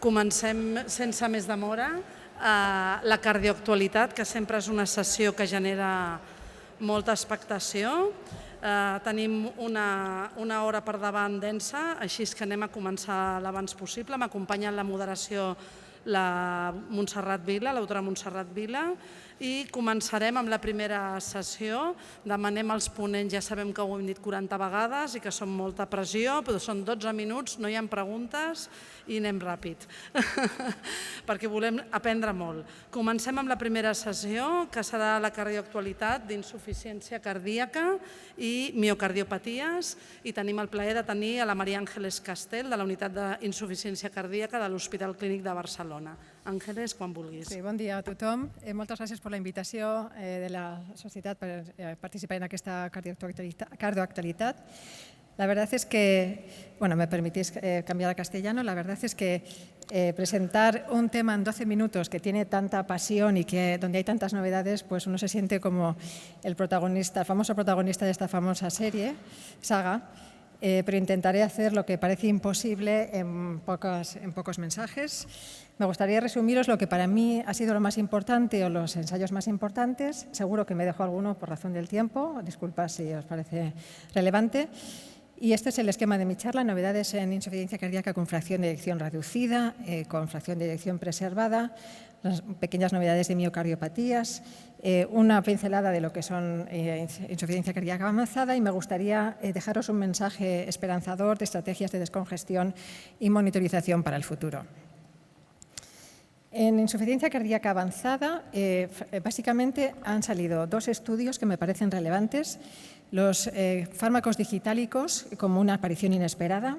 Comencem sense més demora. La cardioactualitat, que sempre és una sessió que genera molta expectació. Tenim una hora per davant densa, així que anem a començar l'abans possible. M'acompanya en la moderació la Montserrat Vila, l'autora Montserrat Vila, i començarem amb la primera sessió. Demanem als ponents, ja sabem que ho hem dit 40 vegades i que són molta pressió, però són 12 minuts, no hi ha preguntes i anem ràpid, perquè volem aprendre molt. Comencem amb la primera sessió, que serà la cardioactualitat d'insuficiència cardíaca i miocardiopaties, i tenim el plaer de tenir a la Maria Àngeles Castel, de la Unitat d'Insuficiència Cardíaca de l'Hospital Clínic de Barcelona. Àngeles, quan vulguis. Sí, bon dia a tothom. Moltes gràcies per la invitació de la societat per participar en aquesta cardioactualitat. La verdad es que, bueno, me permitís cambiar a castellano, la verdad es que presentar un tema en 12 minutos que tiene tanta pasión y que donde hay tantas novedades, pues uno se siente como el protagonista, el famoso protagonista de esta famosa saga, pero intentaré hacer lo que parece imposible en pocos mensajes. Me gustaría resumiros lo que para mí ha sido lo más importante o los ensayos más importantes. Seguro que me dejo alguno por razón del tiempo, disculpad si os parece relevante. Y este es el esquema de mi charla, novedades en insuficiencia cardíaca con fracción de eyección reducida, con fracción de eyección preservada, las pequeñas novedades de miocardiopatías, una pincelada de lo que son insuficiencia cardíaca avanzada, y me gustaría dejaros un mensaje esperanzador de estrategias de descongestión y monitorización para el futuro. En insuficiencia cardíaca avanzada, básicamente han salido dos estudios que me parecen relevantes. Los fármacos digitálicos como una aparición inesperada,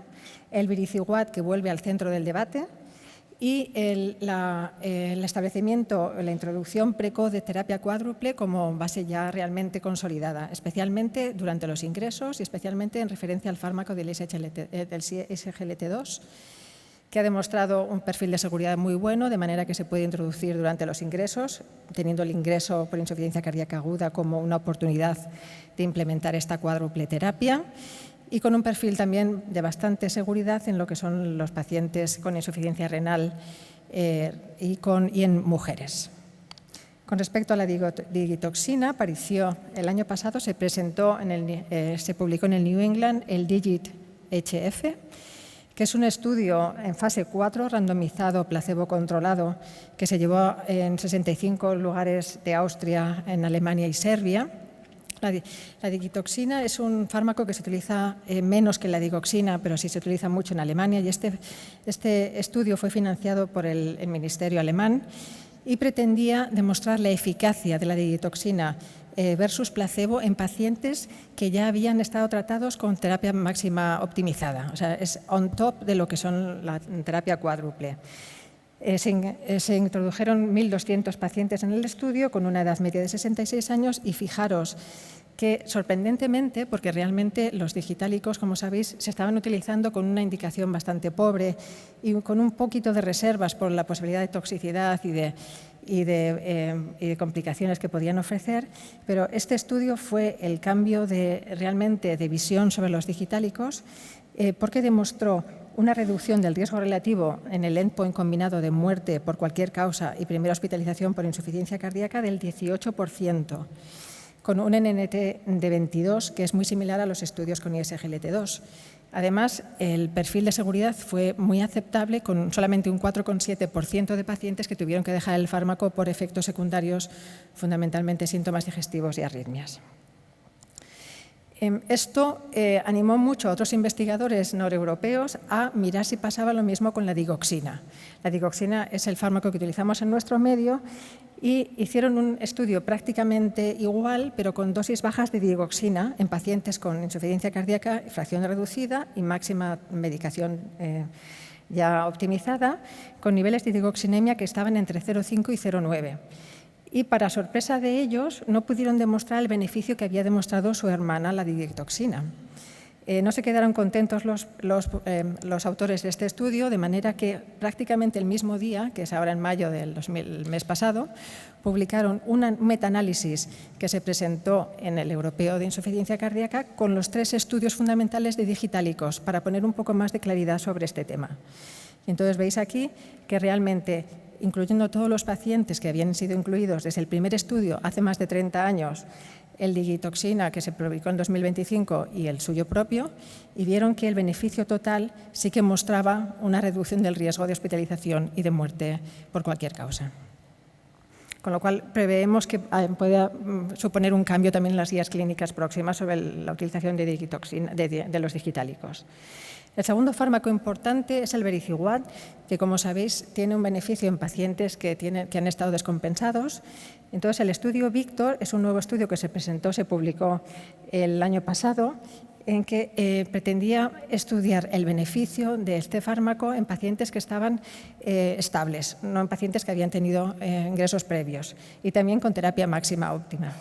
el viriciguat que vuelve al centro del debate y el establecimiento, la introducción precoz de terapia cuádruple como base ya realmente consolidada, especialmente durante los ingresos y especialmente en referencia al fármaco del SGLT2, que ha demostrado un perfil de seguridad muy bueno, de manera que se puede introducir durante los ingresos, teniendo el ingreso por insuficiencia cardíaca aguda como una oportunidad de implementar esta cuádruple terapia, y con un perfil también de bastante seguridad en lo que son los pacientes con insuficiencia renal y en mujeres. Con respecto a la digitoxina, apareció el año pasado, se publicó en el New England el DIGIT-HF, que es un estudio en fase 4, randomizado, placebo controlado, que se llevó en 65 lugares de Austria, en Alemania y Serbia. La digitoxina es un fármaco que se utiliza menos que la digoxina, pero sí se utiliza mucho en Alemania, y este estudio fue financiado por el Ministerio alemán y pretendía demostrar la eficacia de la digitoxina versus placebo en pacientes que ya habían estado tratados con terapia máxima optimizada. O sea, es on top de lo que son la terapia cuádruple. Se introdujeron 1.200 pacientes en el estudio con una edad media de 66 años y fijaros que sorprendentemente, porque realmente los digitálicos, como sabéis, se estaban utilizando con una indicación bastante pobre y con un poquito de reservas por la posibilidad de toxicidad y de complicaciones que podían ofrecer, pero este estudio fue el cambio realmente de visión sobre los digitálicos, porque demostró una reducción del riesgo relativo en el endpoint combinado de muerte por cualquier causa y primera hospitalización por insuficiencia cardíaca del 18%, con un NNT de 22, que es muy similar a los estudios con ISGLT2. Además, el perfil de seguridad fue muy aceptable, con solamente un 4,7% de pacientes que tuvieron que dejar el fármaco por efectos secundarios, fundamentalmente síntomas digestivos y arritmias. Esto animó mucho a otros investigadores noreuropeos a mirar si pasaba lo mismo con la digoxina. La digoxina es el fármaco que utilizamos en nuestro medio y hicieron un estudio prácticamente igual, pero con dosis bajas de digoxina en pacientes con insuficiencia cardíaca, fracción reducida y máxima medicación ya optimizada, con niveles de digoxinemia que estaban entre 0,5 y 0,9. Y para sorpresa de ellos, no pudieron demostrar el beneficio que había demostrado su hermana, la digitoxina. No se quedaron contentos los autores de este estudio, de manera que prácticamente el mismo día, que es ahora en mayo del mes pasado, publicaron un metaanálisis que se presentó en el Europeo de Insuficiencia Cardíaca con los 3 estudios fundamentales de digitálicos para poner un poco más de claridad sobre este tema. Entonces veis aquí que realmente, incluyendo todos los pacientes que habían sido incluidos desde el primer estudio hace más de 30 años, el digitoxina que se publicó en 2025 y el suyo propio, y vieron que el beneficio total sí que mostraba una reducción del riesgo de hospitalización y de muerte por cualquier causa. Con lo cual, preveemos que pueda suponer un cambio también en las guías clínicas próximas sobre la utilización de digitoxina, de los digitálicos. El segundo fármaco importante es el vericiguat, que, como sabéis, tiene un beneficio en pacientes que han estado descompensados. Entonces, el estudio Victor es un nuevo estudio que se presentó, se publicó el año pasado, en que pretendía estudiar el beneficio de este fármaco en pacientes que estaban estables, no en pacientes que habían tenido ingresos previos, y también con terapia máxima óptima.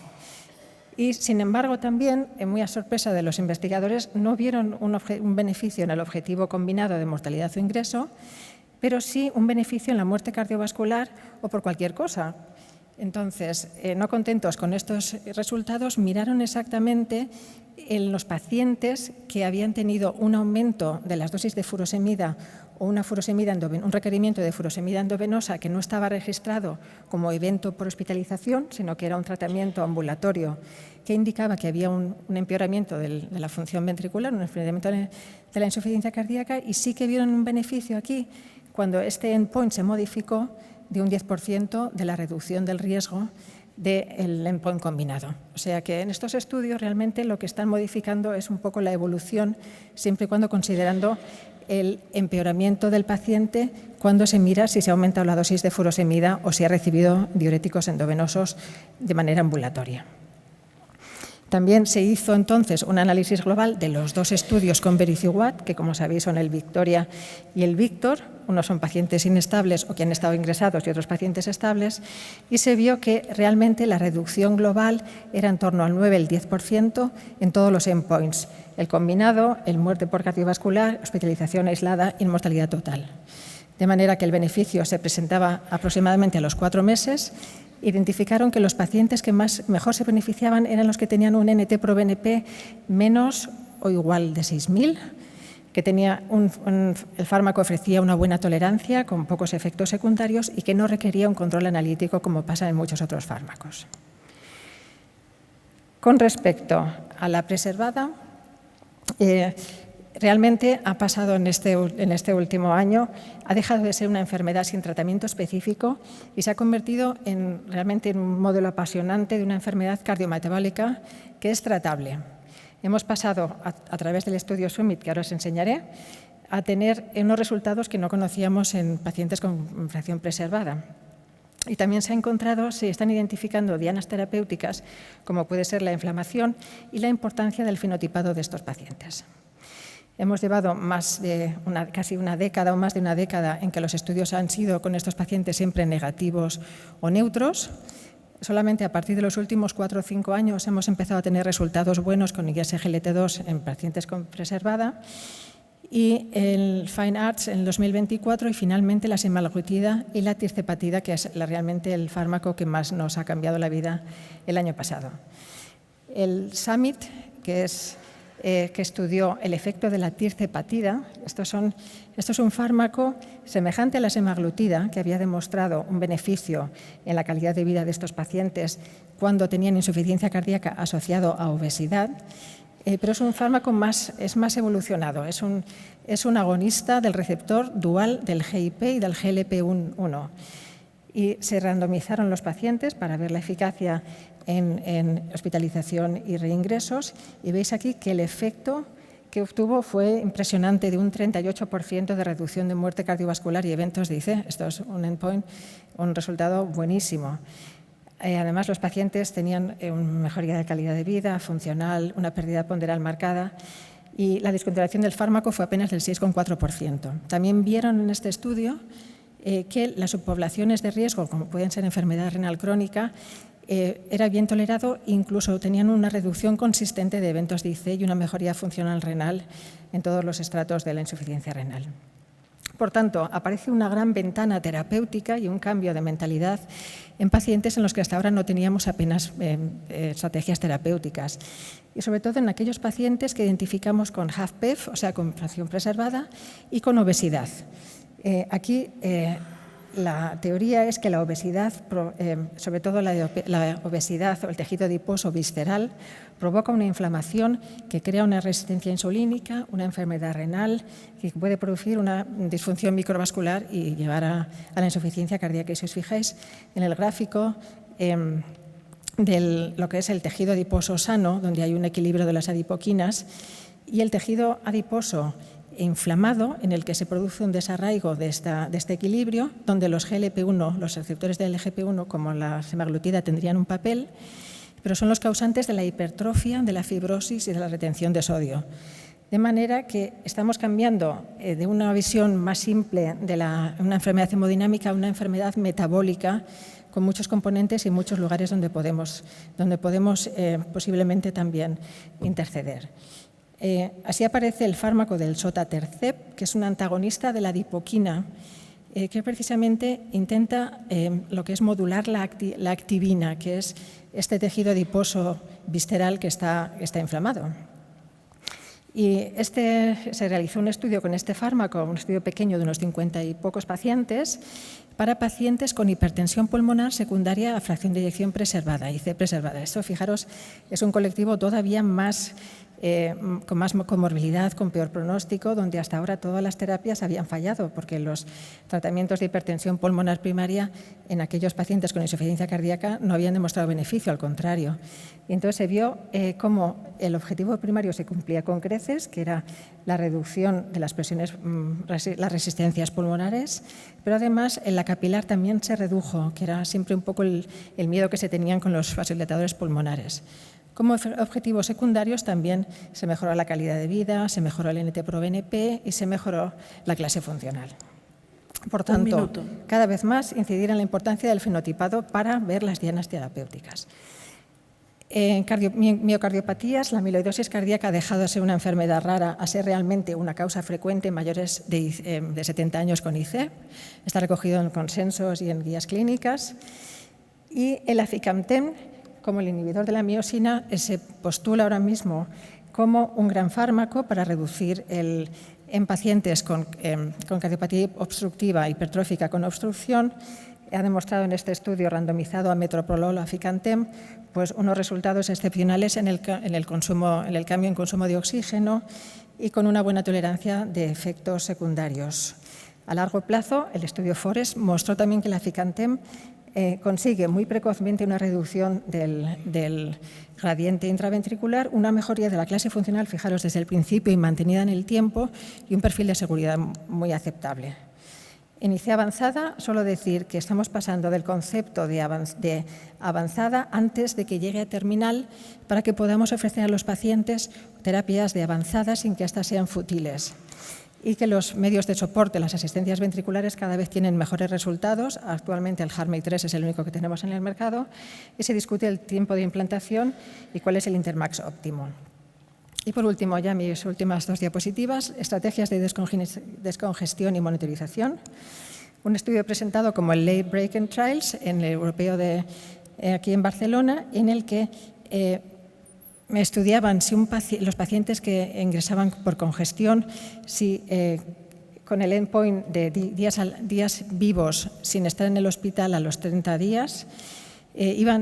Y, sin embargo, también, muy a sorpresa de los investigadores, no vieron un beneficio en el objetivo combinado de mortalidad o ingreso, pero sí un beneficio en la muerte cardiovascular o por cualquier cosa. Entonces, no contentos con estos resultados, miraron exactamente en los pacientes que habían tenido un aumento de las dosis de furosemida o un requerimiento de furosemida endovenosa que no estaba registrado como evento por hospitalización, sino que era un tratamiento ambulatorio que indicaba que había un empeoramiento de la función ventricular, un empeoramiento de la insuficiencia cardíaca, y sí que vieron un beneficio aquí cuando este endpoint se modificó de un 10% de la reducción del riesgo del endpoint combinado. O sea que en estos estudios realmente lo que están modificando es un poco la evolución, siempre y cuando considerando el empeoramiento del paciente cuando se mira si se ha aumentado la dosis de furosemida o si ha recibido diuréticos endovenosos de manera ambulatoria. También se hizo entonces un análisis global de los dos estudios con vericiguat, que, como sabéis, son el Victoria y el Victor. Unos son pacientes inestables o que han estado ingresados y otros pacientes estables, y se vio que realmente la reducción global era en torno al 9 al 10% en todos los endpoints: el combinado, el muerte por cardiovascular, hospitalización aislada y mortalidad total. De manera que el beneficio se presentaba aproximadamente a los 4 meses. Identificaron que los pacientes que mejor se beneficiaban eran los que tenían un NT-proBNP menos o igual de 6.000, que el fármaco ofrecía una buena tolerancia con pocos efectos secundarios y que no requería un control analítico como pasa en muchos otros fármacos. Con respecto a la preservada, realmente ha pasado en este último año, ha dejado de ser una enfermedad sin tratamiento específico y se ha convertido realmente en un modelo apasionante de una enfermedad cardiometabólica que es tratable. Hemos pasado, a través del estudio SUMMIT, que ahora os enseñaré, a tener unos resultados que no conocíamos en pacientes con fracción preservada. Y también se están identificando dianas terapéuticas, como puede ser la inflamación y la importancia del fenotipado de estos pacientes. Hemos llevado casi una década o más de una década en que los estudios han sido con estos pacientes siempre negativos o neutros. Solamente a partir de los últimos 4 o 5 años hemos empezado a tener resultados buenos con IGSGLT2 en pacientes con preservada, y el FINE-ARTS en 2024, y finalmente la semaglutida y la tirzepatida, que es realmente el fármaco que más nos ha cambiado la vida el año pasado. El SUMMIT, que estudió el efecto de la tirzepatida. Esto es un fármaco semejante a la semaglutida, que había demostrado un beneficio en la calidad de vida de estos pacientes cuando tenían insuficiencia cardíaca asociado a obesidad, pero es un fármaco más evolucionado. Es un agonista del receptor dual del GIP y del GLP-1. Y se randomizaron los pacientes para ver la eficacia en hospitalización y reingresos, y veis aquí que el efecto que obtuvo fue impresionante, de un 38% de reducción de muerte cardiovascular y eventos de IC. Esto es un endpoint, un resultado buenísimo. Además, los pacientes tenían una mejoría de calidad de vida, funcional, una pérdida ponderal marcada, y la descontinuación del fármaco fue apenas del 6,4%. También vieron en este estudio que las subpoblaciones de riesgo, como pueden ser enfermedad renal crónica, era bien tolerado, incluso tenían una reducción consistente de eventos de IC y una mejoría funcional renal en todos los estratos de la insuficiencia renal. Por tanto, aparece una gran ventana terapéutica y un cambio de mentalidad en pacientes en los que hasta ahora no teníamos apenas estrategias terapéuticas, y sobre todo en aquellos pacientes que identificamos con HFpEF, o sea, con fracción preservada, y con obesidad. Aquí la teoría es que la obesidad, sobre todo la obesidad o el tejido adiposo visceral, provoca una inflamación que crea una resistencia insulínica, una enfermedad renal, que puede producir una disfunción microvascular y llevar a la insuficiencia cardíaca. Y si os fijáis en el gráfico de lo que es el tejido adiposo sano, donde hay un equilibrio de las adipoquinas, y el tejido adiposo inflamado, en el que se produce un desarraigo de este equilibrio, donde los GLP-1, los receptores del GLP-1, como la semaglutida, tendrían un papel, pero son los causantes de la hipertrofia, de la fibrosis y de la retención de sodio. De manera que estamos cambiando de una visión más simple de una enfermedad hemodinámica a una enfermedad metabólica con muchos componentes y muchos lugares donde podemos posiblemente también interceder. Así aparece el fármaco del sotatercept, que es un antagonista de la adipoquina, que precisamente intenta lo que es modular la activina, que es este tejido adiposo visceral que está inflamado. Y se realizó un estudio con este fármaco, un estudio pequeño de unos 50 y pocos pacientes, para pacientes con hipertensión pulmonar secundaria a fracción de eyección preservada, IC preservada. Esto, fijaros, es un colectivo todavía más con más comorbilidad, con peor pronóstico, donde hasta ahora todas las terapias habían fallado, porque los tratamientos de hipertensión pulmonar primaria en aquellos pacientes con insuficiencia cardíaca no habían demostrado beneficio, al contrario. Y entonces se vio cómo el objetivo primario se cumplía con creces, que era la reducción de las presiones, las resistencias pulmonares, pero además en la capilar también se redujo, que era siempre un poco el miedo que se tenían con los vasodilatadores pulmonares. Como objetivos secundarios también se mejoró la calidad de vida, se mejoró el NT-proBNP y se mejoró la clase funcional. Por tanto, cada vez más incidir en la importancia del fenotipado para ver las dianas terapéuticas. En miocardiopatías, la amiloidosis cardíaca ha dejado de ser una enfermedad rara a ser realmente una causa frecuente en mayores de 70 años con IC. Está recogido en consensos y en guías clínicas. Y el aficamten, como el inhibidor de la miosina, se postula ahora mismo como un gran fármaco para reducir en pacientes con cardiopatía obstructiva hipertrófica con obstrucción. Ha demostrado en este estudio randomizado a metoprolol o aficantem pues unos resultados excepcionales en el cambio en consumo de oxígeno y con una buena tolerancia de efectos secundarios. A largo plazo, el estudio FOREST mostró también que el aficantem consigue muy precozmente una reducción del gradiente intraventricular, una mejoría de la clase funcional, fijaros, desde el principio y mantenida en el tiempo, y un perfil de seguridad muy aceptable. En IC avanzada, solo decir que estamos pasando del concepto de avanzada antes de que llegue a terminal para que podamos ofrecer a los pacientes terapias de avanzada sin que éstas sean fútiles, y que los medios de soporte, las asistencias ventriculares, cada vez tienen mejores resultados. Actualmente el HeartMate-3 es el único que tenemos en el mercado y se discute el tiempo de implantación y cuál es el intermax óptimo. Y por último, ya mis últimas dos diapositivas, estrategias de descongestión y monitorización. Un estudio presentado como el Late Break Trials en el europeo aquí en Barcelona, en el que me estudiaban si los pacientes que ingresaban por congestión, si con el endpoint de días vivos sin estar en el hospital a los 30 días,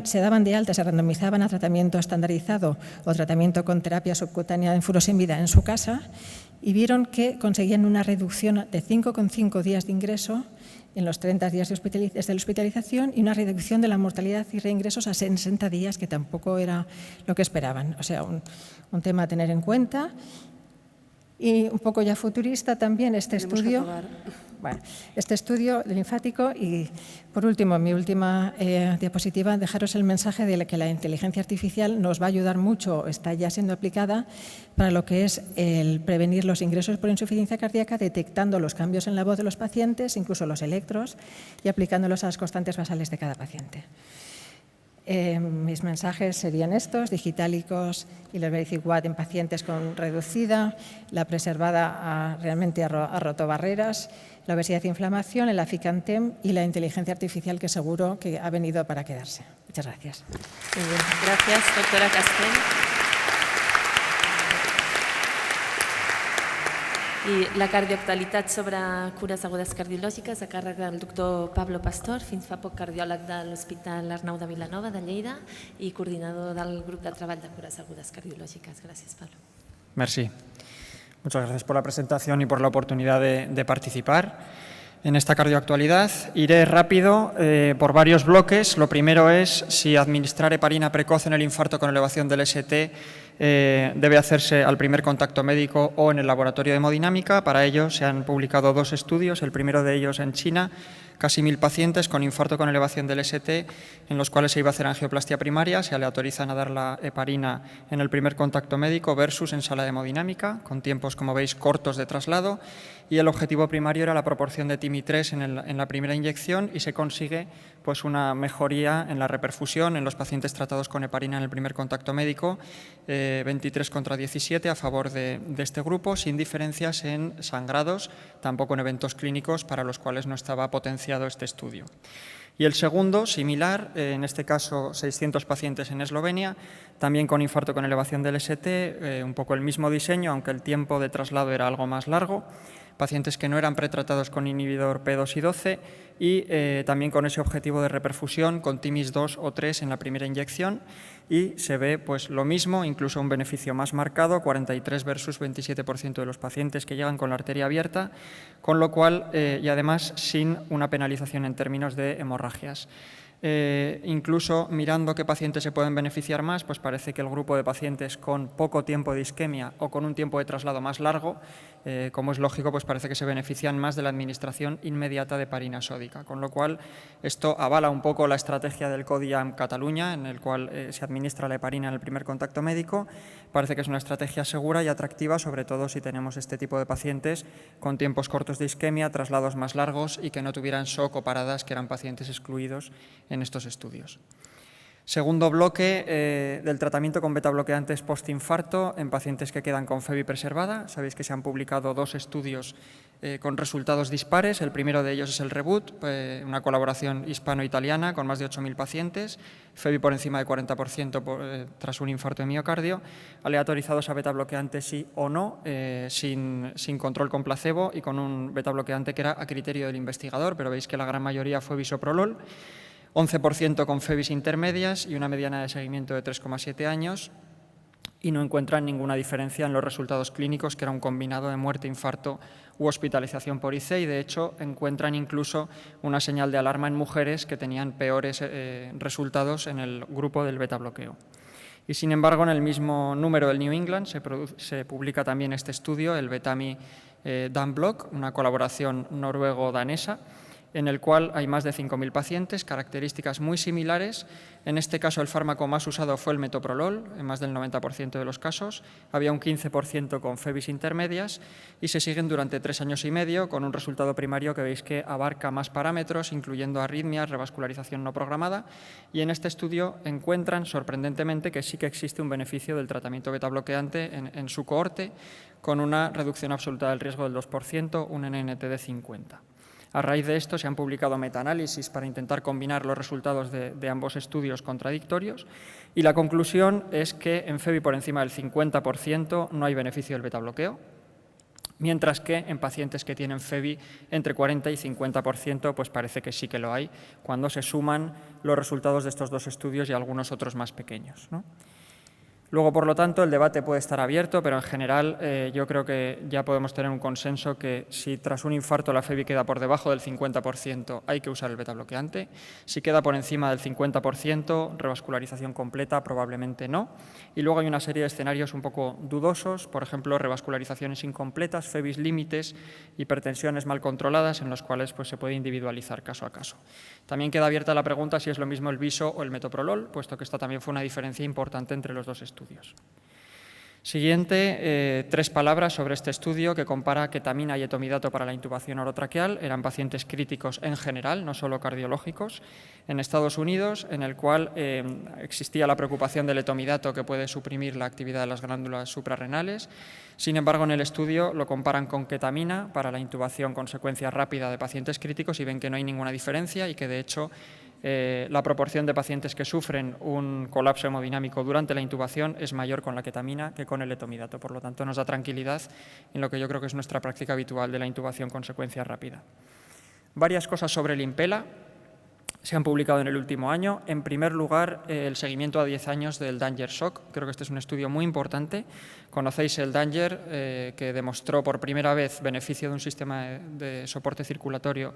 se daban de alta, se randomizaban a tratamiento estandarizado o tratamiento con terapia subcutánea en furosemida en su casa, y vieron que conseguían una reducción de 5,5 días de ingreso en los 30 días desde la hospitalización y una reducción de la mortalidad y reingresos a 60 días, que tampoco era lo que esperaban. O sea, un tema a tener en cuenta. Y un poco ya futurista también este estudio. Bueno, este estudio linfático. Y por último, mi última diapositiva, dejaros el mensaje de que la inteligencia artificial nos va a ayudar mucho, está ya siendo aplicada para lo que es el prevenir los ingresos por insuficiencia cardíaca, detectando los cambios en la voz de los pacientes, incluso los electros, y aplicándolos a las constantes basales de cada paciente. Mis mensajes serían estos: Digitalicos y la Basic WAD en pacientes con reducida, la preservada realmente ha roto barreras, la obesidad e inflamación, el aficantem y la inteligencia artificial, que seguro que ha venido para quedarse. Muchas gracias. Muy bien. Gracias, doctora Castell. I la cardioactualitat sobre cures agudes cardiològiques a càrrec del doctor Pablo Pastor, fins fa poc cardiòleg de l'Hospital Arnau de Vilanova de Lleida i coordinador del grup de treball de cures agudes cardiològiques. Gràcies, Pablo. Merci. Muchas gracias por la presentación y por la oportunidad de participar en esta cardioactualidad. Iré rápido por varios bloques. Lo primero es si administrar heparina precoz en el infarto con elevación del ST debe hacerse al primer contacto médico o en el laboratorio de hemodinámica. Para ello se han publicado 2 estudios, el primero de ellos en China, casi 1000 pacientes con infarto con elevación del ST, en los cuales se iba a hacer angioplastia primaria, se aleatorizan a dar la heparina en el primer contacto médico versus en sala de hemodinámica, con tiempos, como veis, cortos de traslado, y el objetivo primario era la proporción de TIMI-3 en la primera inyección y se consigue pues, una mejoría en la reperfusión en los pacientes tratados con heparina en el primer contacto médico, 23 contra 17 a favor de este grupo, sin diferencias en sangrados, tampoco en eventos clínicos para los cuales no estaba potenciado este estudio. Y el segundo, similar, en este caso 600 pacientes en Eslovenia, también con infarto con elevación del ST, un poco el mismo diseño, aunque el tiempo de traslado era algo más largo, pacientes que no eran pretratados con inhibidor P2Y12 y también con ese objetivo de reperfusión con TIMIs 2 o 3 en la primera inyección, y se ve pues lo mismo, incluso un beneficio más marcado, 43 versus 27% de los pacientes que llegan con la arteria abierta, con lo cual, y además sin una penalización en términos de hemorragias. Incluso mirando qué pacientes se pueden beneficiar más, pues parece que el grupo de pacientes con poco tiempo de isquemia o con un tiempo de traslado más largo, como es lógico, pues parece que se benefician más de la administración inmediata de heparina sódica, con lo cual esto avala un poco la estrategia del CODIAM Cataluña, en el cual se administra la heparina en el primer contacto médico. Parece que es una estrategia segura y atractiva, sobre todo si tenemos este tipo de pacientes con tiempos cortos de isquemia, traslados más largos y que no tuvieran shock o paradas, que eran pacientes excluidos en estos estudios. Segundo bloque del tratamiento con betabloqueantes postinfarto en pacientes que quedan con FEBI preservada. Sabéis que se han publicado 2 estudios con resultados dispares. El primero de ellos es el REBOOT, una colaboración hispano-italiana con más de 8.000 pacientes, FEBI por encima de 40% tras un infarto de miocardio, aleatorizados a betabloqueantes sí o no, sin control con placebo y con un betabloqueante que era a criterio del investigador, pero veis que la gran mayoría fue bisoprolol. 11% con FEBIs intermedias y una mediana de seguimiento de 3,7 años, y no encuentran ninguna diferencia en los resultados clínicos, que era un combinado de muerte, infarto u hospitalización por IC, y de hecho encuentran incluso una señal de alarma en mujeres que tenían peores resultados en el grupo del betabloqueo. Y sin embargo, en el mismo número del New England se publica también este estudio, el Betami DAN-Block, una colaboración noruego-danesa, en el cual hay más de 5.000 pacientes, características muy similares. En este caso, el fármaco más usado fue el metoprolol, en más del 90% de los casos. Había un 15% con FEBIs intermedias y se siguen durante 3 años y medio con un resultado primario que veis que abarca más parámetros, incluyendo arritmias, revascularización no programada. Y en este estudio encuentran, sorprendentemente, que sí que existe un beneficio del tratamiento betabloqueante en su cohorte, con una reducción absoluta del riesgo del 2%, un NNT de 50. A raíz de esto se han publicado metaanálisis para intentar combinar los resultados de ambos estudios contradictorios, y la conclusión es que en FEBI por encima del 50% no hay beneficio del betabloqueo, mientras que en pacientes que tienen FEBI entre 40 y 50% pues parece que sí que lo hay, cuando se suman los resultados de estos 2 estudios y algunos otros más pequeños, ¿no? Luego, por lo tanto, el debate puede estar abierto, pero en general yo creo que ya podemos tener un consenso que si tras un infarto la FEBI queda por debajo del 50%, hay que usar el betabloqueante. Si queda por encima del 50%, revascularización completa, probablemente no. Y luego hay una serie de escenarios un poco dudosos, por ejemplo, revascularizaciones incompletas, FEBIs límites, hipertensiones mal controladas, en los cuales pues, se puede individualizar caso a caso. También queda abierta la pregunta si es lo mismo el biso o el metoprolol, puesto que esta también fue una diferencia importante entre los 2 estudios. Siguiente, 3 palabras sobre este estudio que compara ketamina y etomidato para la intubación orotraqueal. Eran pacientes críticos en general, no solo cardiológicos, en Estados Unidos, en el cual existía la preocupación del etomidato que puede suprimir la actividad de las glándulas suprarrenales. Sin embargo, en el estudio lo comparan con ketamina para la intubación con secuencia rápida de pacientes críticos y ven que no hay ninguna diferencia y que, de hecho, la proporción de pacientes que sufren un colapso hemodinámico durante la intubación es mayor con la ketamina que con el etomidato. Por lo tanto, nos da tranquilidad en lo que yo creo que es nuestra práctica habitual de la intubación con secuencia rápida. Varias cosas sobre el Impella se han publicado en el último año. En primer lugar, el seguimiento a 10 años del Danger Shock. Creo que este es un estudio muy importante. Conocéis el Danger, que demostró por primera vez beneficio de un sistema de soporte circulatorio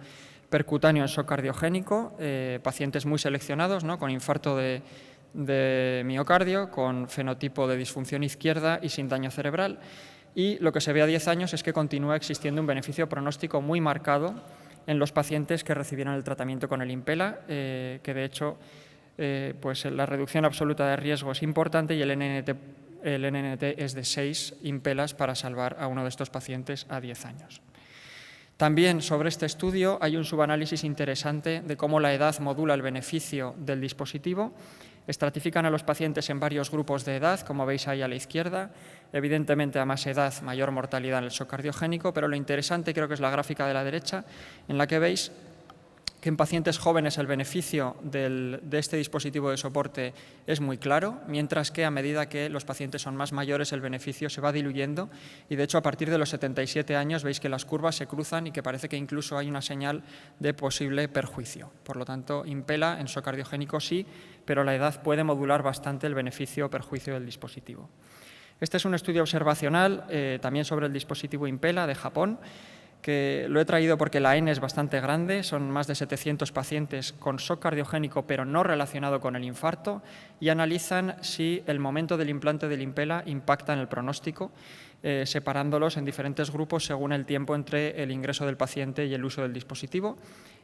percutáneo en shock cardiogénico, pacientes muy seleccionados, ¿no?, con infarto de miocardio, con fenotipo de disfunción izquierda y sin daño cerebral. Y lo que se ve a 10 años es que continúa existiendo un beneficio pronóstico muy marcado en los pacientes que recibieron el tratamiento con el Impella, que de hecho pues la reducción absoluta de riesgo es importante y el NNT es de 6 Impellas para salvar a uno de estos pacientes a 10 años. También sobre este estudio hay un subanálisis interesante de cómo la edad modula el beneficio del dispositivo. Estratifican a los pacientes en varios grupos de edad, como veis ahí a la izquierda. Evidentemente, a más edad, mayor mortalidad en el shock cardiogénico, pero lo interesante creo que es la gráfica de la derecha, en la que veis que en pacientes jóvenes el beneficio de este dispositivo de soporte es muy claro, mientras que a medida que los pacientes son más mayores el beneficio se va diluyendo y de hecho a partir de los 77 años veis que las curvas se cruzan y que parece que incluso hay una señal de posible perjuicio. Por lo tanto, Impella en shock cardiogénico sí, pero la edad puede modular bastante el beneficio o perjuicio del dispositivo. Este es un estudio observacional también sobre el dispositivo Impella de Japón, que lo he traído porque la N es bastante grande, son más de 700 pacientes con shock cardiogénico pero no relacionado con el infarto y analizan si el momento del implante del Impella impacta en el pronóstico, separándolos en diferentes grupos según el tiempo entre el ingreso del paciente y el uso del dispositivo.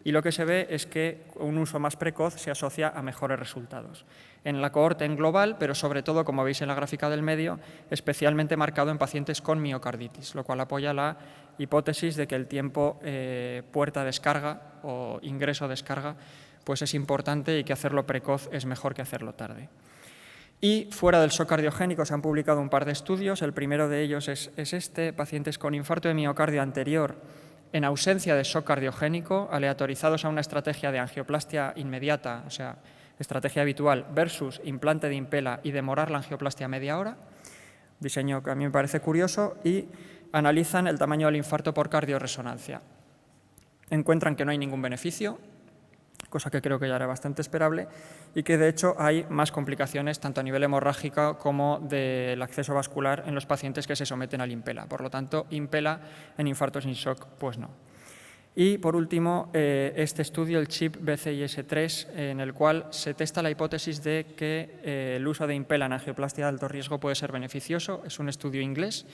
Y lo que se ve es que un uso más precoz se asocia a mejores resultados. En la cohorte en global, pero sobre todo, como veis en la gráfica del medio, especialmente marcado en pacientes con miocarditis, lo cual apoya la hipótesis de que el tiempo puerta-descarga o ingreso-descarga pues es importante y que hacerlo precoz es mejor que hacerlo tarde. Y fuera del shock cardiogénico se han publicado un par de estudios. El primero de ellos es este, pacientes con infarto de miocardio anterior en ausencia de shock cardiogénico, aleatorizados a una estrategia de angioplastia inmediata, o sea, estrategia habitual, versus implante de Impella y demorar la angioplastia media hora, diseño que a mí me parece curioso, y analizan el tamaño del infarto por cardioresonancia. Encuentran que no hay ningún beneficio, cosa que creo que ya era bastante esperable, y que de hecho hay más complicaciones tanto a nivel hemorrágico como del acceso vascular en los pacientes que se someten al Impella. Por lo tanto, Impella en infarto sin shock, pues no. Y por último, este estudio, el CHIP BCIS3, en el cual se testa la hipótesis de que el uso de Impella en angioplastia de alto riesgo puede ser beneficioso. Es un estudio inglés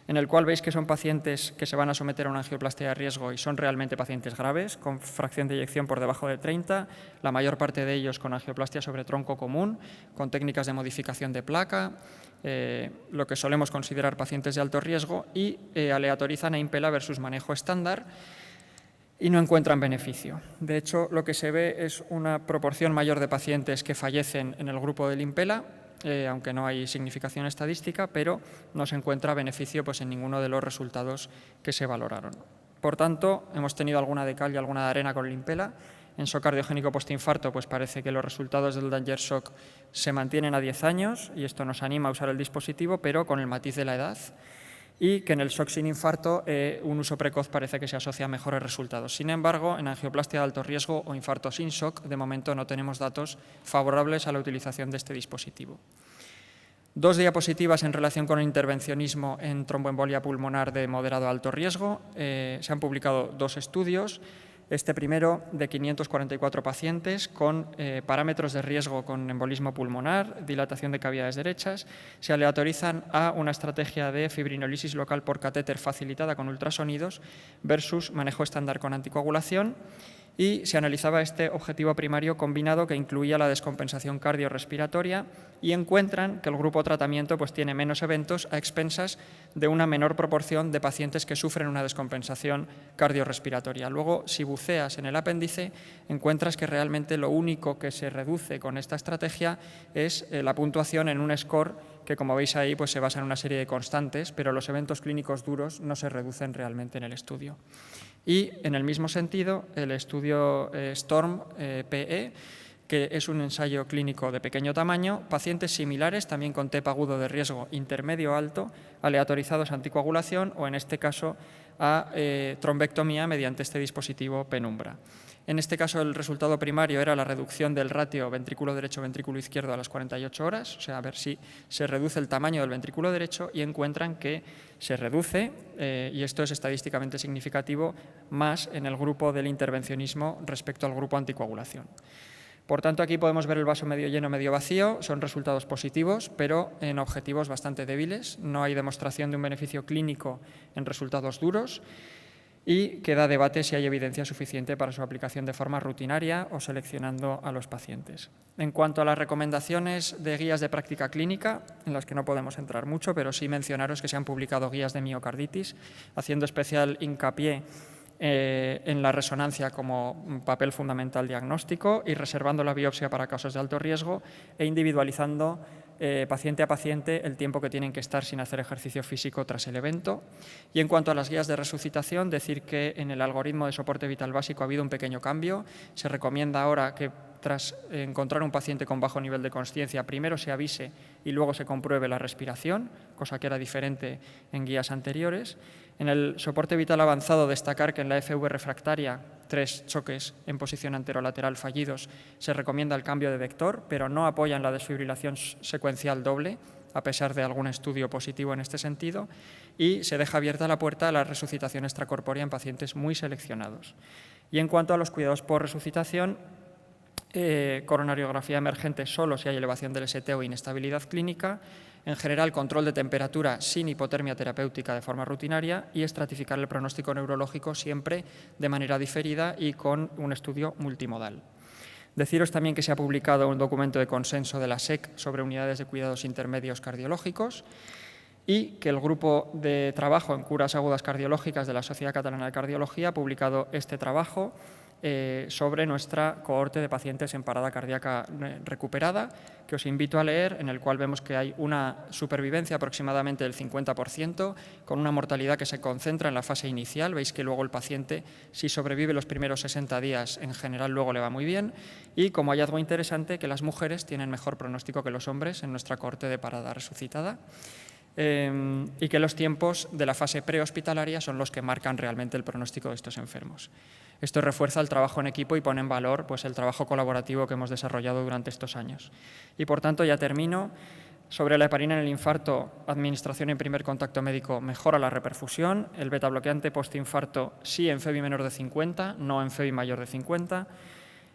en el cual veis que son pacientes que se van a someter a una angioplastia de riesgo y son realmente pacientes graves, con fracción de eyección por debajo de 30, la mayor parte de ellos con angioplastia sobre tronco común, con técnicas de modificación de placa, lo que solemos considerar pacientes de alto riesgo, y aleatorizan a Impella versus manejo estándar y no encuentran beneficio. De hecho, lo que se ve es una proporción mayor de pacientes que fallecen en el grupo del Impella, aunque no hay significación estadística, pero no se encuentra beneficio pues, en ninguno de los resultados que se valoraron. Por tanto, hemos tenido alguna de cal y alguna de arena con el Impella. En shock cardiogénico postinfarto pues parece que los resultados del Danger Shock se mantienen a 10 años y esto nos anima a usar el dispositivo, pero con el matiz de la edad. Y que en el shock sin infarto un uso precoz parece que se asocia a mejores resultados. Sin embargo, en angioplastia de alto riesgo o infarto sin shock, de momento no tenemos datos favorables a la utilización de este dispositivo. Dos diapositivas en relación con el intervencionismo en tromboembolia pulmonar de moderado a alto riesgo. Se han publicado dos estudios. Este primero de 544 pacientes con parámetros de riesgo con embolismo pulmonar, dilatación de cavidades derechas, se aleatorizan a una estrategia de fibrinólisis local por catéter facilitada con ultrasonidos versus manejo estándar con anticoagulación, y se analizaba este objetivo primario combinado que incluía la descompensación cardiorrespiratoria, y encuentran que el grupo tratamiento pues, tiene menos eventos a expensas de una menor proporción de pacientes que sufren una descompensación cardiorrespiratoria. Luego, si buceas en el apéndice, encuentras que realmente lo único que se reduce con esta estrategia es la puntuación en un score que, como veis ahí, pues, se basa en una serie de constantes, pero los eventos clínicos duros no se reducen realmente en el estudio. Y, en el mismo sentido, el estudio STORM-PE, que es un ensayo clínico de pequeño tamaño, pacientes similares, también con TEP agudo de riesgo intermedio-alto, aleatorizados a anticoagulación o, en este caso, a trombectomía mediante este dispositivo Penumbra. En este caso, el resultado primario era la reducción del ratio ventrículo derecho-ventrículo izquierdo a las 48 horas, o sea, a ver si se reduce el tamaño del ventrículo derecho, y encuentran que se reduce, y esto es estadísticamente significativo, más en el grupo del intervencionismo respecto al grupo anticoagulación. Por tanto, aquí podemos ver el vaso medio lleno, medio vacío. Son resultados positivos, pero en objetivos bastante débiles. No hay demostración de un beneficio clínico en resultados duros y queda debate si hay evidencia suficiente para su aplicación de forma rutinaria o seleccionando a los pacientes. En cuanto a las recomendaciones de guías de práctica clínica, en las que no podemos entrar mucho, pero sí mencionaros que se han publicado guías de miocarditis, haciendo especial hincapié en la resonancia como papel fundamental diagnóstico y reservando la biopsia para casos de alto riesgo e individualizando paciente a paciente el tiempo que tienen que estar sin hacer ejercicio físico tras el evento. Y en cuanto a las guías de resucitación, decir que en el algoritmo de soporte vital básico ha habido un pequeño cambio. Se recomienda ahora que tras encontrar un paciente con bajo nivel de consciencia, primero se avise y luego se compruebe la respiración, cosa que era diferente en guías anteriores. En el soporte vital avanzado, destacar que en la FV refractaria, 3 choques en posición anterolateral fallidos, se recomienda el cambio de vector, pero no apoyan la desfibrilación secuencial doble, a pesar de algún estudio positivo en este sentido, y se deja abierta la puerta a la resucitación extracorpórea en pacientes muy seleccionados. Y en cuanto a los cuidados por resucitación, coronariografía emergente solo si hay elevación del ST o inestabilidad clínica, en general control de temperatura sin hipotermia terapéutica de forma rutinaria y estratificar el pronóstico neurológico siempre de manera diferida y con un estudio multimodal. Deciros también que se ha publicado un documento de consenso de la SEC sobre unidades de cuidados intermedios cardiológicos y que el grupo de trabajo en curas agudas cardiológicas de la Sociedad Catalana de Cardiología ha publicado este trabajo sobre nuestra cohorte de pacientes en parada cardíaca recuperada, que os invito a leer, en el cual vemos que hay una supervivencia aproximadamente del 50%, con una mortalidad que se concentra en la fase inicial. Veis que luego el paciente, si sobrevive los primeros 60 días, en general luego le va muy bien, y como hallazgo interesante, que las mujeres tienen mejor pronóstico que los hombres en nuestra cohorte de parada resucitada. Y que los tiempos de la fase prehospitalaria son los que marcan realmente el pronóstico de estos enfermos. Esto refuerza el trabajo en equipo y pone en valor el trabajo colaborativo que hemos desarrollado durante estos años. Y, por tanto, ya termino. Sobre la heparina en el infarto, administración en primer contacto médico mejora la reperfusión. El betabloqueante postinfarto sí en FEBI menor de 50, no en FEBI mayor de 50.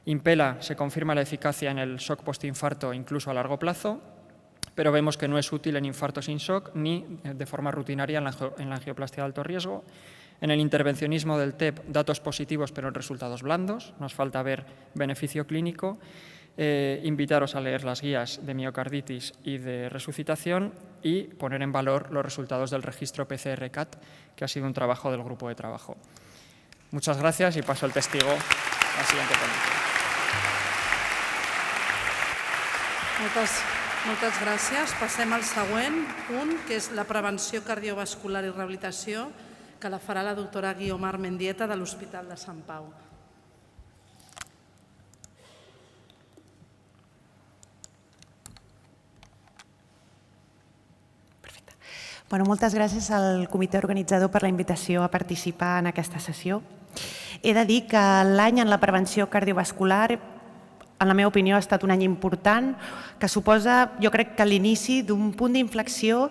Impela se confirma la eficacia en el shock postinfarto incluso a largo plazo, pero vemos que no es útil en infarto sin shock ni de forma rutinaria en la angioplastia de alto riesgo. En el intervencionismo del TEP, datos positivos pero en resultados blandos, nos falta ver beneficio clínico. Invitaros a leer las guías de miocarditis y de resucitación y poner en valor los resultados del registro PCR-CAT, que ha sido un trabajo del grupo de trabajo. Muchas gracias y paso el testigo a la siguiente ponencia. Moltes gràcies. Passem al següent punt, que és la prevenció cardiovascular i rehabilitació, que la farà la doctora Guiomar Mendieta de l'Hospital de Sant Pau. Perfecte. Moltes gràcies al comitè organitzador per la invitació a participar en aquesta sessió. He de dir que l'any en la prevenció cardiovascular, en la meva opinió, ha estat un any important que suposa, jo crec que l'inici d'un punt d'inflexió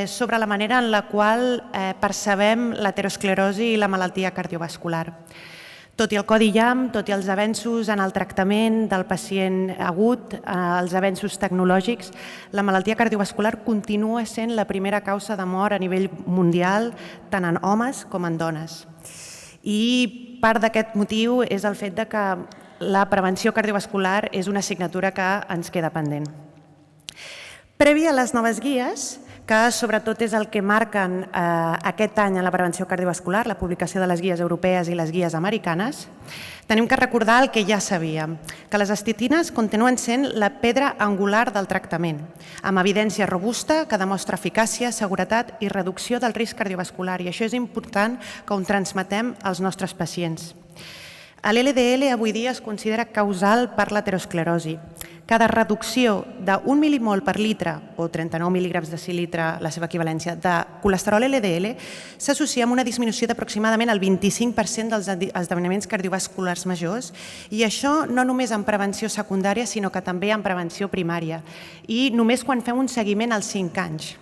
sobre la manera en la qual percebem l'aterosclerosi i la malaltia cardiovascular. Tot i el codi IAM, tot i els avenços en el tractament del pacient agut, els avenços tecnològics, la malaltia cardiovascular continua sent la primera causa de mort a nivell mundial, tant en homes com en dones. I part d'aquest motiu és el fet que la prevenció cardiovascular és una assignatura que ens queda pendent. Previ a les noves guies, que sobretot és el que marquen aquest any en la prevenció cardiovascular, la publicació de les guies europees i les guies americanes, tenim que recordar el que ja sabíem, que les estatines continuen sent la pedra angular del tractament, amb evidència robusta que demostra eficàcia, seguretat i reducció del risc cardiovascular, i això és important que ho transmetem als nostres pacients. L'LDL avui dia es considera causal per l'aterosclerosi. Cada reducció d'1 milimol per litre o 39 mil·lígrams de decilitre, la seva equivalència, de colesterol LDL s'associa amb una disminució d'aproximadament el 25% dels esdeveniments cardiovasculars majors, i això no només en prevenció secundària, sinó que també en prevenció primària, i només quan fem un seguiment als 5 anys.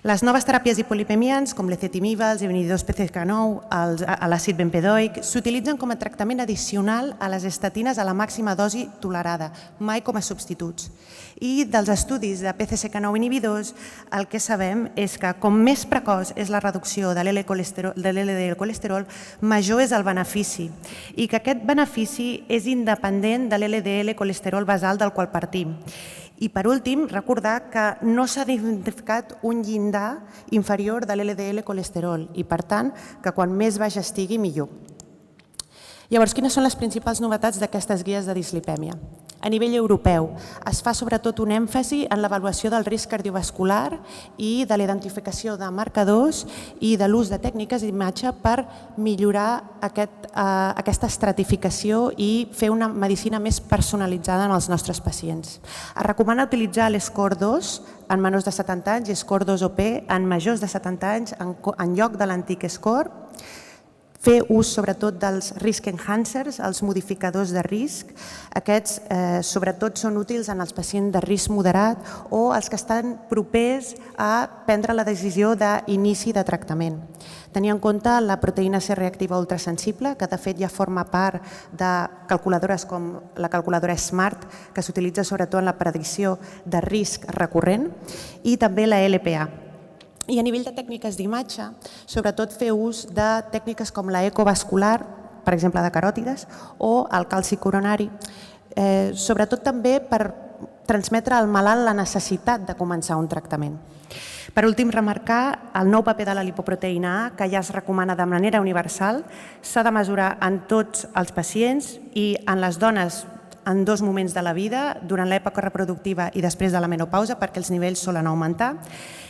Les noves teràpies hipolipemiants, com l'ezetimibe, els inhibidors PCSK9, l'àcid bempedoic, s'utilitzen com a tractament addicional a les estatines a la màxima dosi tolerada, mai com a substituts. I dels estudis de PCSK9 inhibidors, el que sabem és que com més precoç és la reducció de l'LDL colesterol, major és el benefici, i que aquest benefici és independent de l'LDL colesterol basal del qual partim. I per últim, recordar que no s'ha identificat un llindar inferior de l'LDL colesterol i, per tant, que quan més baix estigui, millor. Llavors, quines són les principals novetats d'aquestes guies de dislipèmia? A nivell europeu, es fa sobretot un èmfasi en l'avaluació del risc cardiovascular i de la identificació de marcadors i de l'ús de tècniques d'imatge per millorar aquesta estratificació i fer una medicina més personalitzada en els nostres pacients. Es recomana utilitzar l'SCORE-2 en menors de 70 anys i SCORE-2-OP en majors de 70 anys en lloc de l'antic SCORE, fer ús sobretot dels risk enhancers, els modificadors de risc. Aquests sobretot són útils en els pacients de risc moderat o els que estan propers a prendre la decisió d'inici de tractament. Tenir en compte la proteïna C reactiva ultrasensible, que de fet ja forma part de calculadores com la calculadora SMART, que s'utilitza sobretot en la predicció de risc recurrent, i també la LPA. I a nivell de tècniques d'imatge, sobretot fer ús de tècniques com l'ecovascular, per exemple de caròtides, o el calci coronari, sobretot també per transmetre al malalt la necessitat de començar un tractament. Per últim, remarcar el nou paper de la lipoproteïna A, que ja es recomana de manera universal, s'ha de mesurar en tots els pacients i en les dones en 2 moments de la vida, durant l'època reproductiva i després de la menopausa, perquè els nivells solen augmentar,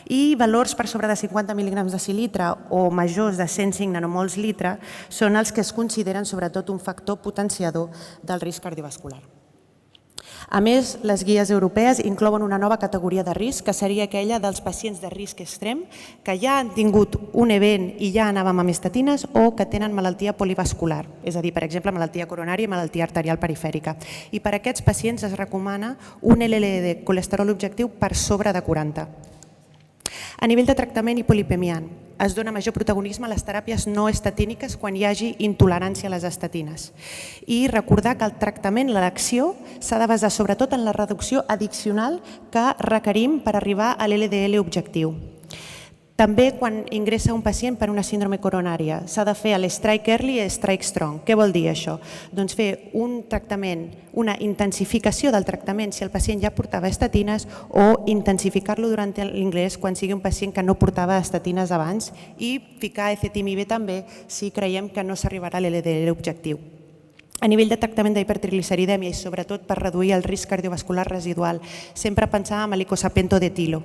i valors per sobre de 50 mil·lígrams de decilitre o majors de 105 nanomols litre són els que es consideren sobretot un factor potenciador del risc cardiovascular. A més, les guies europees inclouen una nova categoria de risc, que seria aquella dels pacients de risc extrem que ja han tingut un event i ja anàvem amb estatines o que tenen malaltia polivascular, és a dir, per exemple, malaltia coronària i malaltia arterial perifèrica. I per a aquests pacients es recomana un LDL de colesterol objectiu per sobre de 40. A nivell de tractament hipolipemiant, es dona major protagonisme a les teràpies no estatíniques quan hi hagi intolerància a les estatines. I recordar que el tractament, l'elecció, s'ha de basar sobretot en la reducció addicional que requerim per arribar a l'LDL objectiu. També quan ingressa un pacient per una síndrome coronària s'ha de fer l'strike early i strike strong. Què vol dir això? Doncs fer un tractament, una intensificació del tractament si el pacient ja portava estatines o intensificar-lo durant l'ingrés quan sigui un pacient que no portava estatines abans i ficar ezetimibe també si creiem que no s'arribarà a l'LDL objectiu. A nivell de tractament d'hipertrigliceridèmia i sobretot per reduir el risc cardiovascular residual, sempre pensar en l'icosapento d'etilo.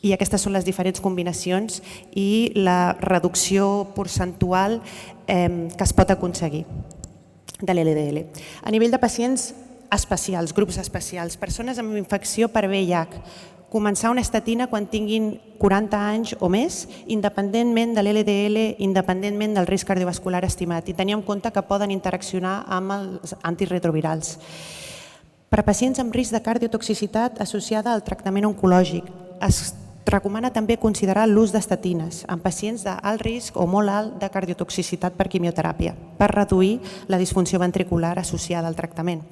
I aquestes són les diferents combinacions i la reducció percentual que es pot aconseguir de l'LDL. A nivell de pacients especials, grups especials, persones amb infecció per VIH, començar una estatina quan tinguin 40 anys o més, independentment de l'LDL, independentment del risc cardiovascular estimat, i tenir en compte que poden interaccionar amb els antiretrovirals. Per a pacients amb risc de cardiotoxicitat associada al tractament oncològic, es recomana també considerar l'ús d'estatines en pacients d'alt risc o molt alt de cardiotoxicitat per quimioteràpia per reduir la disfunció ventricular associada al tractament.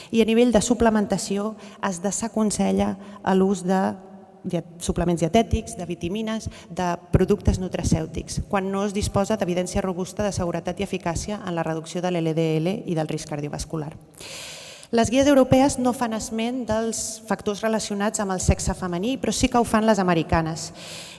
I a nivell de suplementació es desaconsella l'ús de suplements dietètics, de vitamines, de productes nutracèutics, quan no es disposa d'evidència robusta de seguretat i eficàcia en la reducció de l'LDL i del risc cardiovascular. Les guies europees no fan esment dels factors relacionats amb el sexe femení, però sí que ho fan les americanes.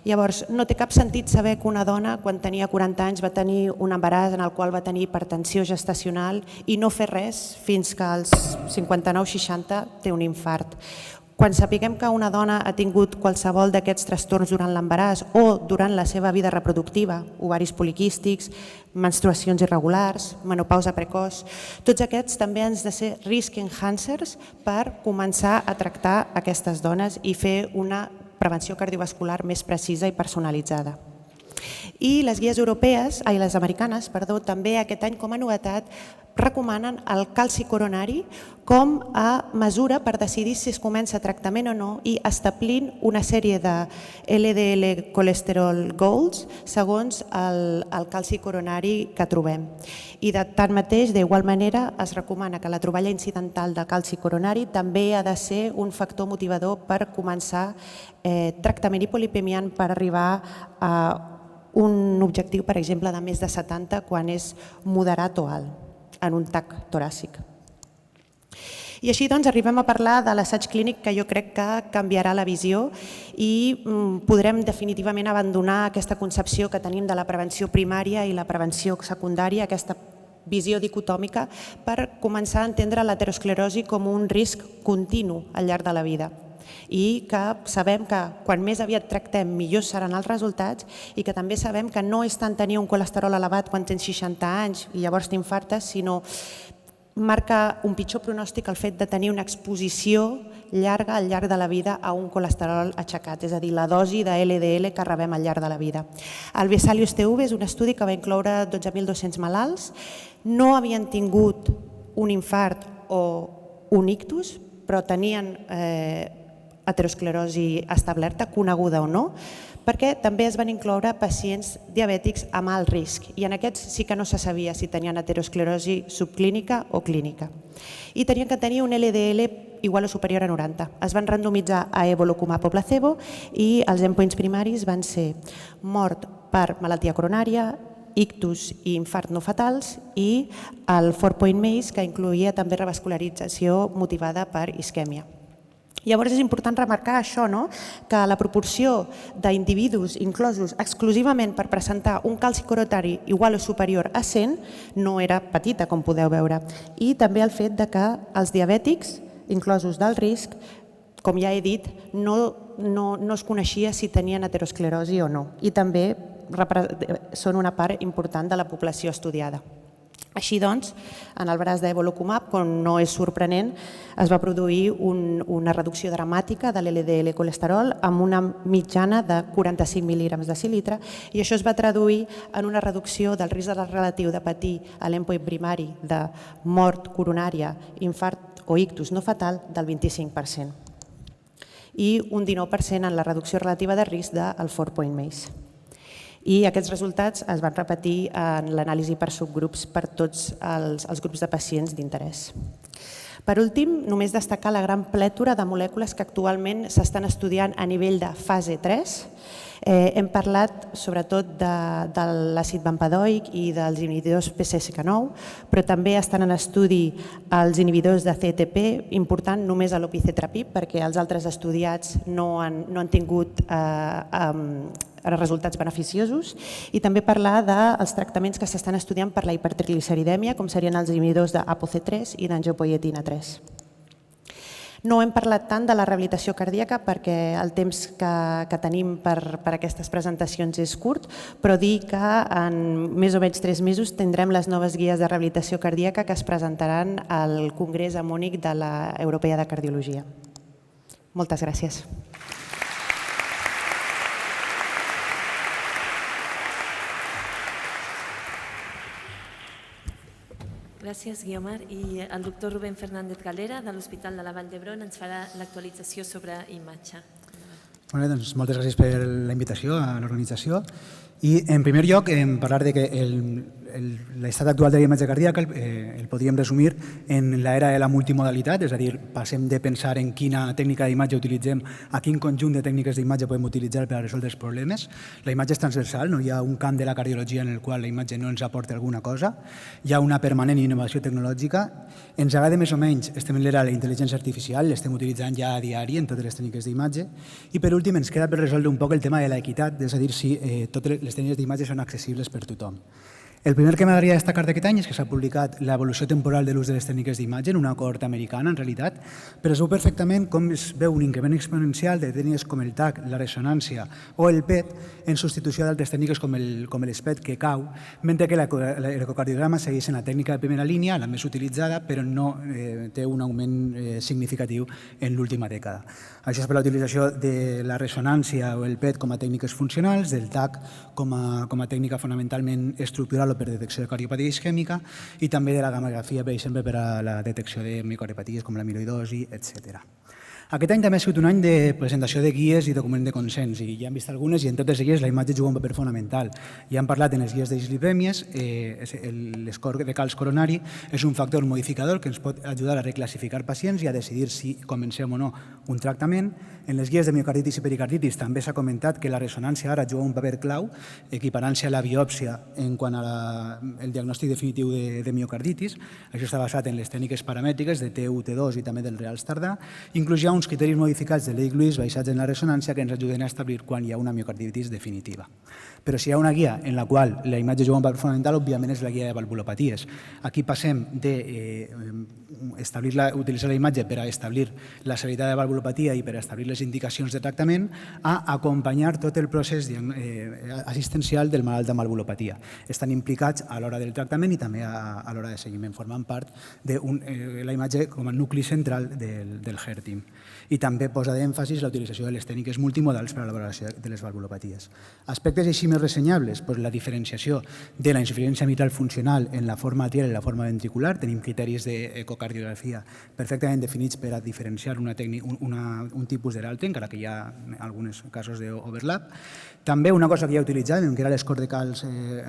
Llavors, no té cap sentit saber que una dona, quan tenia 40 anys, va tenir un embaràs en el qual va tenir hipertensió gestacional i no fer res fins que als 59-60 té un infart. Quan sapiguem que una dona ha tingut qualsevol d'aquests trastorns durant l'embaràs o durant la seva vida reproductiva, ovaris poliquístics, menstruacions irregulars, menopausa precoç, tots aquests també han de ser risk enhancers per començar a tractar aquestes dones i fer una prevenció cardiovascular més precisa i personalitzada. I les guies les americanes, també aquest any com a novetat recomanen el calci coronari com a mesura per decidir si es comença tractament o no i establint una sèrie de LDL colesterol goals segons el calci coronari que trobem. I tanmateix, d'igual manera, es recomana que la troballa incidental de calci coronari també ha de ser un factor motivador per començar tractament hipolipemiant per arribar a un objectiu, per exemple, de més de 70 quan és moderat o alt en un TAC toràcic. I així doncs arribem a parlar de l'assaig clínic que jo crec que canviarà la visió i podrem definitivament abandonar aquesta concepció que tenim de la prevenció primària i la prevenció secundària, aquesta visió dicotòmica, per començar a entendre l'aterosclerosi com un risc continu al llarg de la vida. I que sabem que quan més aviat tractem millors seran els resultats i que també sabem que no és tant tenir un colesterol elevat quan tens 60 anys i llavors t'infartes, sinó marca un pitjor pronòstic el fet de tenir una exposició llarga al llarg de la vida a un colesterol aixecat, és a dir, la dosi de LDL que rebem al llarg de la vida. El Vesalius-TV és un estudi que va incloure 12.200 malalts, no havien tingut un infart o un ictus, però tenien aterosclerosi establerta, coneguda o no, perquè també es van incloure pacients diabètics amb alt risc i en aquests sí que no se sabia si tenien aterosclerosi subclínica o clínica. I tenien que tenir un LDL igual o superior a 90. Es van randomitzar a evolocumab o placebo i els endpoints primaris van ser mort per malaltia coronària, ictus i infart no fatals i el 4-point MACE, que incloïa també revascularització motivada per isquèmia. Llavors és important remarcar això, que la proporció d'individus inclosos exclusivament per presentar un calci coronari igual o superior a 100 no era petita, com podeu veure. I també el fet que els diabètics inclosos del risc, com ja he dit, no es coneixia si tenien aterosclerosi o no. I també són una part important de la població estudiada. Així doncs, en el braç d'evolocumab, com no és sorprenent, es va produir una reducció dramàtica de l'LDL colesterol amb una mitjana de 45 mil·lígrams de decilitre i això es va traduir en una reducció del risc relatiu de patir a l'endpoint primari de mort coronària, infart o ictus no fatal del 25% i un 19% en la reducció relativa de risc del 4-point MACE. I aquests resultats es van repetir en l'anàlisi per subgrups per tots els grups de pacients d'interès. Per últim, només destacar la gran plètora de molècules que actualment s'estan estudiant a nivell de fase 3. Hem parlat sobretot de l'àcid bempedoic i dels inhibidors PCSK9, però també estan en estudi els inhibidors de CETP, important només a l'opicetrapib, perquè els altres estudiats no han tingut resultats beneficiosos, i també parlar dels tractaments que s'estan estudiant per la hipertrigliceridèmia, com serien els inhibidors d'ApoC3 i d'angiopoietina 3. No hem parlat tant de la rehabilitació cardíaca perquè el temps que tenim per aquestes presentacions és curt, però dir que en més o menys 3 mesos tindrem les noves guies de rehabilitació cardíaca que es presentaran al Congrés a Múnich de la Europea de Cardiologia. Moltes gràcies. Gràcies, Guiomar. I el doctor Rubén Fernández Galera, de l'Hospital de la Vall d'Hebron, ens farà l'actualització sobre imatge. Moltes gràcies per la invitació a l'organització I, en primer lloc, parlar de que l'estat actual de la imatge cardíaca el podríem resumir en l'era de la multimodalitat, és a dir, passem de pensar en quina tècnica d'imatge utilitzem a quin conjunt de tècniques d'imatge podem utilitzar per a resoldre els problemes. La imatge és transversal, no hi ha un camp de la cardiologia en el qual la imatge no ens aporta alguna cosa, hi ha una permanent innovació tecnològica, ens agrada més o menys, estem en l'era de la intel·ligència artificial, l'estem utilitzant ja a diari en totes les tècniques d'imatge, i per últim ens queda per resoldre un poc el tema de l'equitat, és a dir, si totes les tècniques d'imatge són accessibles per tothom. El primer que m'agradaria destacar d'aquest any és que s'ha publicat l'evolució temporal de l'ús de les tècniques d'imatge en una cohorta americana, en realitat, però es veu perfectament com es veu un increment exponencial de tècniques com el TAC, la ressonància o el PET en substitució d'altres tècniques com l'SPET, que cau, mentre que l'ecocardiograma segueix sent la tècnica de primera línia, la més utilitzada, però no té un augment significatiu en l'última dècada. Això és per la utilització de la ressonància o el PET com a tècniques funcionals, del TAC com a tècnica fonamentalment estructural o per detecció de cardiopatia isquèmica i també de la gamografia, per exemple, per a la detecció de micropaties com l'amiloïdosi, etc. Aquest any també ha sigut un any de presentació de guies i document de consens, i ja hem vist algunes, i en totes elles la imatge juga un paper fonamental. Ja hem parlat en les guies de dislipèmies, l'escore de calç coronari és un factor modificador que ens pot ajudar a reclassificar pacients i a decidir si comencem o no un tractament. En les guies de miocarditis i pericarditis també s'ha comentat que la ressonància ara juga un paper clau, equiparant-se a la biòpsia en quant al diagnòstic definitiu de miocarditis. Això està basat en les tècniques paramètriques de T1, T2 i també del reals tardà. Inclús hi ha uns criteris modificats de Lake-Lewis basats en la ressonància que ens ajuden a establir quan hi ha una miocarditis definitiva. Però si hi ha una guia en la qual la imatge juga un paper fonamental, òbviament és la guia de valvulopaties. Aquí passem d'utilitzar la imatge per a establir la severitat de valvulopatia i per a establir les indicacions de tractament a acompanyar tot el procés assistencial del malalt amb valvulopatia. Estan implicats a l'hora del tractament i també a l'hora de seguiment, formant part de la imatge com a nucli central del HER-Team. I també posa d'èmfasis la utilització de les tècniques multimodals per a la valoració de les valvulopaties. Aspectes així més ressenyables, la diferenciació de la insuficiència mitral funcional en la forma atrial i la forma ventricular. Tenim criteris d'ecocardiografia perfectament definits per a diferenciar un tipus de l'altre, encara que hi ha alguns casos d'overlap. També una cosa que ja utilitzàvem, que era l'escore de calç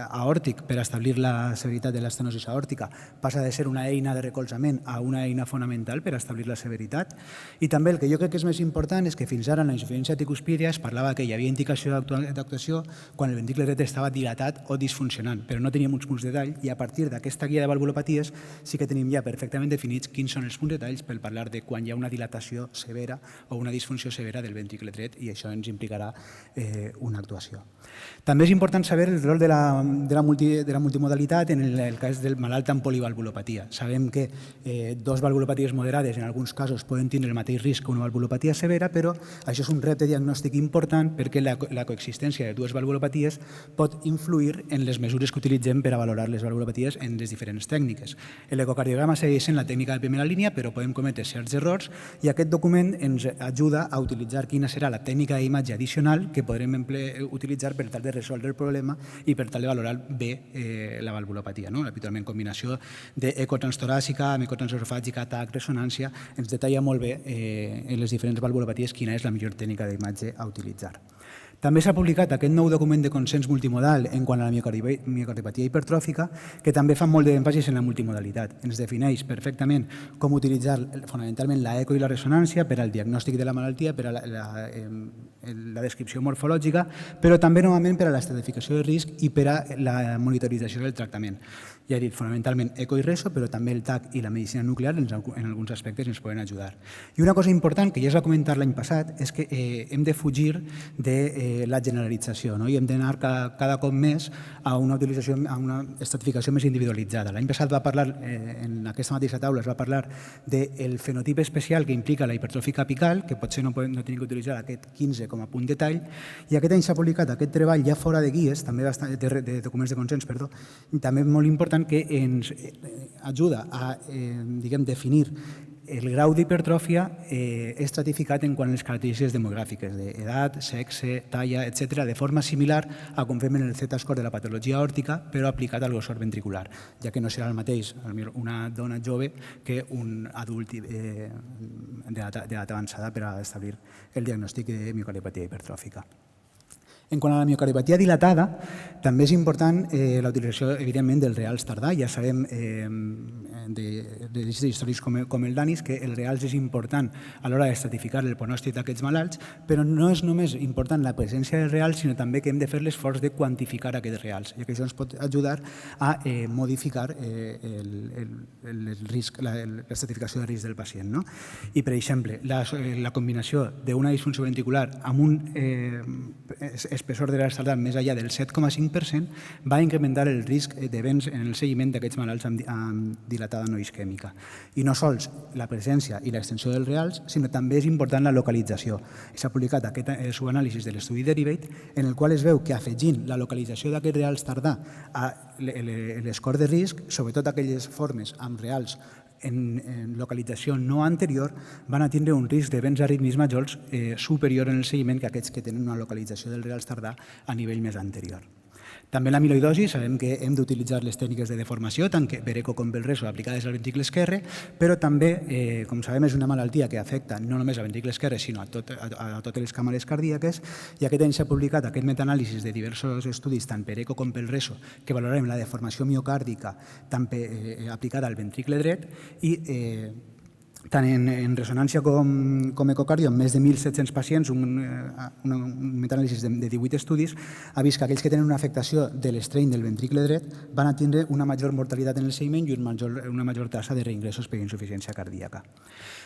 aòrtic per establir la severitat de l'estenosi aòrtica, passa de ser una eina de recolzament a una eina fonamental per establir la severitat. I també el que jo crec que és més important és que fins ara en la insuficiència tricuspídia es parlava que hi havia indicació d'actuació quan el ventricle dret estava dilatat o disfuncionant, però no teníem uns punts de tall, i a partir d'aquesta guia de valvulopaties sí que tenim ja perfectament definits quins són els punts de talls per parlar de quan hi ha una dilatació severa o una disfunció severa del ventricle dret, i això ens implicarà una actuació. També és important saber el rol de la multimodalitat en el cas del malalt amb polivalvulopatia. Sabem que dos valvulopaties moderades en alguns casos poden tindre el mateix risc que una valvulopatia severa, però això és un repte diagnòstic important perquè la coexistència de dues valvulopaties pot influir en les mesures que utilitzem per a valorar les valvulopaties en les diferents tècniques. L'ecocardiograma segueix sent la tècnica de primera línia, però podem cometre certs errors, i aquest document ens ajuda a utilitzar quina serà la tècnica d'imatge addicional que podrem utilitzar per tal de resoldre el problema i per tal de valorar bé la valvulopatia. Habitualment, combinació d'ecotranstoràcica, ecotransesofàgica, TAC, ressonància, ens detalla molt bé en les diferents valvulopaties quina és la millor tècnica d'imatge a utilitzar. També s'ha publicat aquest nou document de consens multimodal en quant a la miocardiopatia hipertròfica, que també fa molt d'èmfasis en la multimodalitat. Ens defineix perfectament com utilitzar fonamentalment l'eco i la ressonància per al diagnòstic de la malaltia, per a la descripció morfològica, però també novament per a l'estratificació de risc i per a la monitorització del tractament. Ja he dit, fonamentalment eco i reso, però també el TAC i la medicina nuclear en alguns aspectes ens poden ajudar. I una cosa important, que ja es va comentar l'any passat, és que hem de fugir de la generalització i hem d'anar cada cop més a una utilització, a una estratificació més individualitzada. L'any passat va parlar, en aquesta mateixa taula, es va parlar del fenotip especial que implica la hipertròfica apical, que potser no tenim que utilitzar aquest 15 com a punt de tall, i aquest any s'ha publicat aquest treball ja fora de guies, també de documents de consens, perdó, i també molt important que ens ajuda a definir el grau d'hipertròfia estratificat en quant a les característiques demogràfiques d'edat, sexe, talla, etc., de forma similar a com fem en el Z-score de la patologia aòrtica, però aplicat al grossor ventricular, ja que no serà el mateix una dona jove que un adult d'edat avançada per a establir el diagnòstic de miocardiopatia hipertròfica. En quant a la miocardiopatia dilatada, també és important la utilització, evidentment, dels reals tardà. Ja sabem de històrics com el Danis que el reals és important a l'hora d'estratificar el pronòstic d'aquests malalts, però no és només important la presència dels reals, sinó també que hem de fer l'esforç de quantificar aquests reals, i que això ens pot ajudar a modificar l'estratificació de risc del pacient. I, per exemple, la combinació d'una disfunció ventricular amb un espessor de reals tardà més enllà del 7,5% va incrementar el risc d'events en el seguiment d'aquests malalts amb dilatada no isquèmica. I no sols la presència i l'extensió dels reals, sinó també és important la localització. S'ha publicat aquest subanàlisi de l'estudi Derivate, en el qual es veu que afegint la localització d'aquests reals tardà a l'escore de risc, sobretot aquelles formes amb reals en localització no anterior, van a tindre un risc d'events arrítmics majors superior en el seguiment que aquests que tenen una localització dels reals tardà a nivell més anterior. També en l'amiloïdosi sabem que hem d'utilitzar les tècniques de deformació, tant per eco com per reso, aplicades al ventricle esquerre, però també, com sabem, és una malaltia que afecta no només al ventricle esquerre, sinó a totes les càmeres cardíaques, i aquest any s'ha publicat aquest metanàlisis de diversos estudis, tant per eco com per reso, que valorarem la deformació miocàrdica tant aplicada al ventricle dret, i tant en ressonància com ecocardio, amb més de 1.700 pacients, un metanàlisi de 18 estudis, ha vist que aquells que tenen una afectació de l'estreny del ventricle dret van a tindre una major mortalitat en el seguiment i una major tassa de reingressos per insuficiència cardíaca.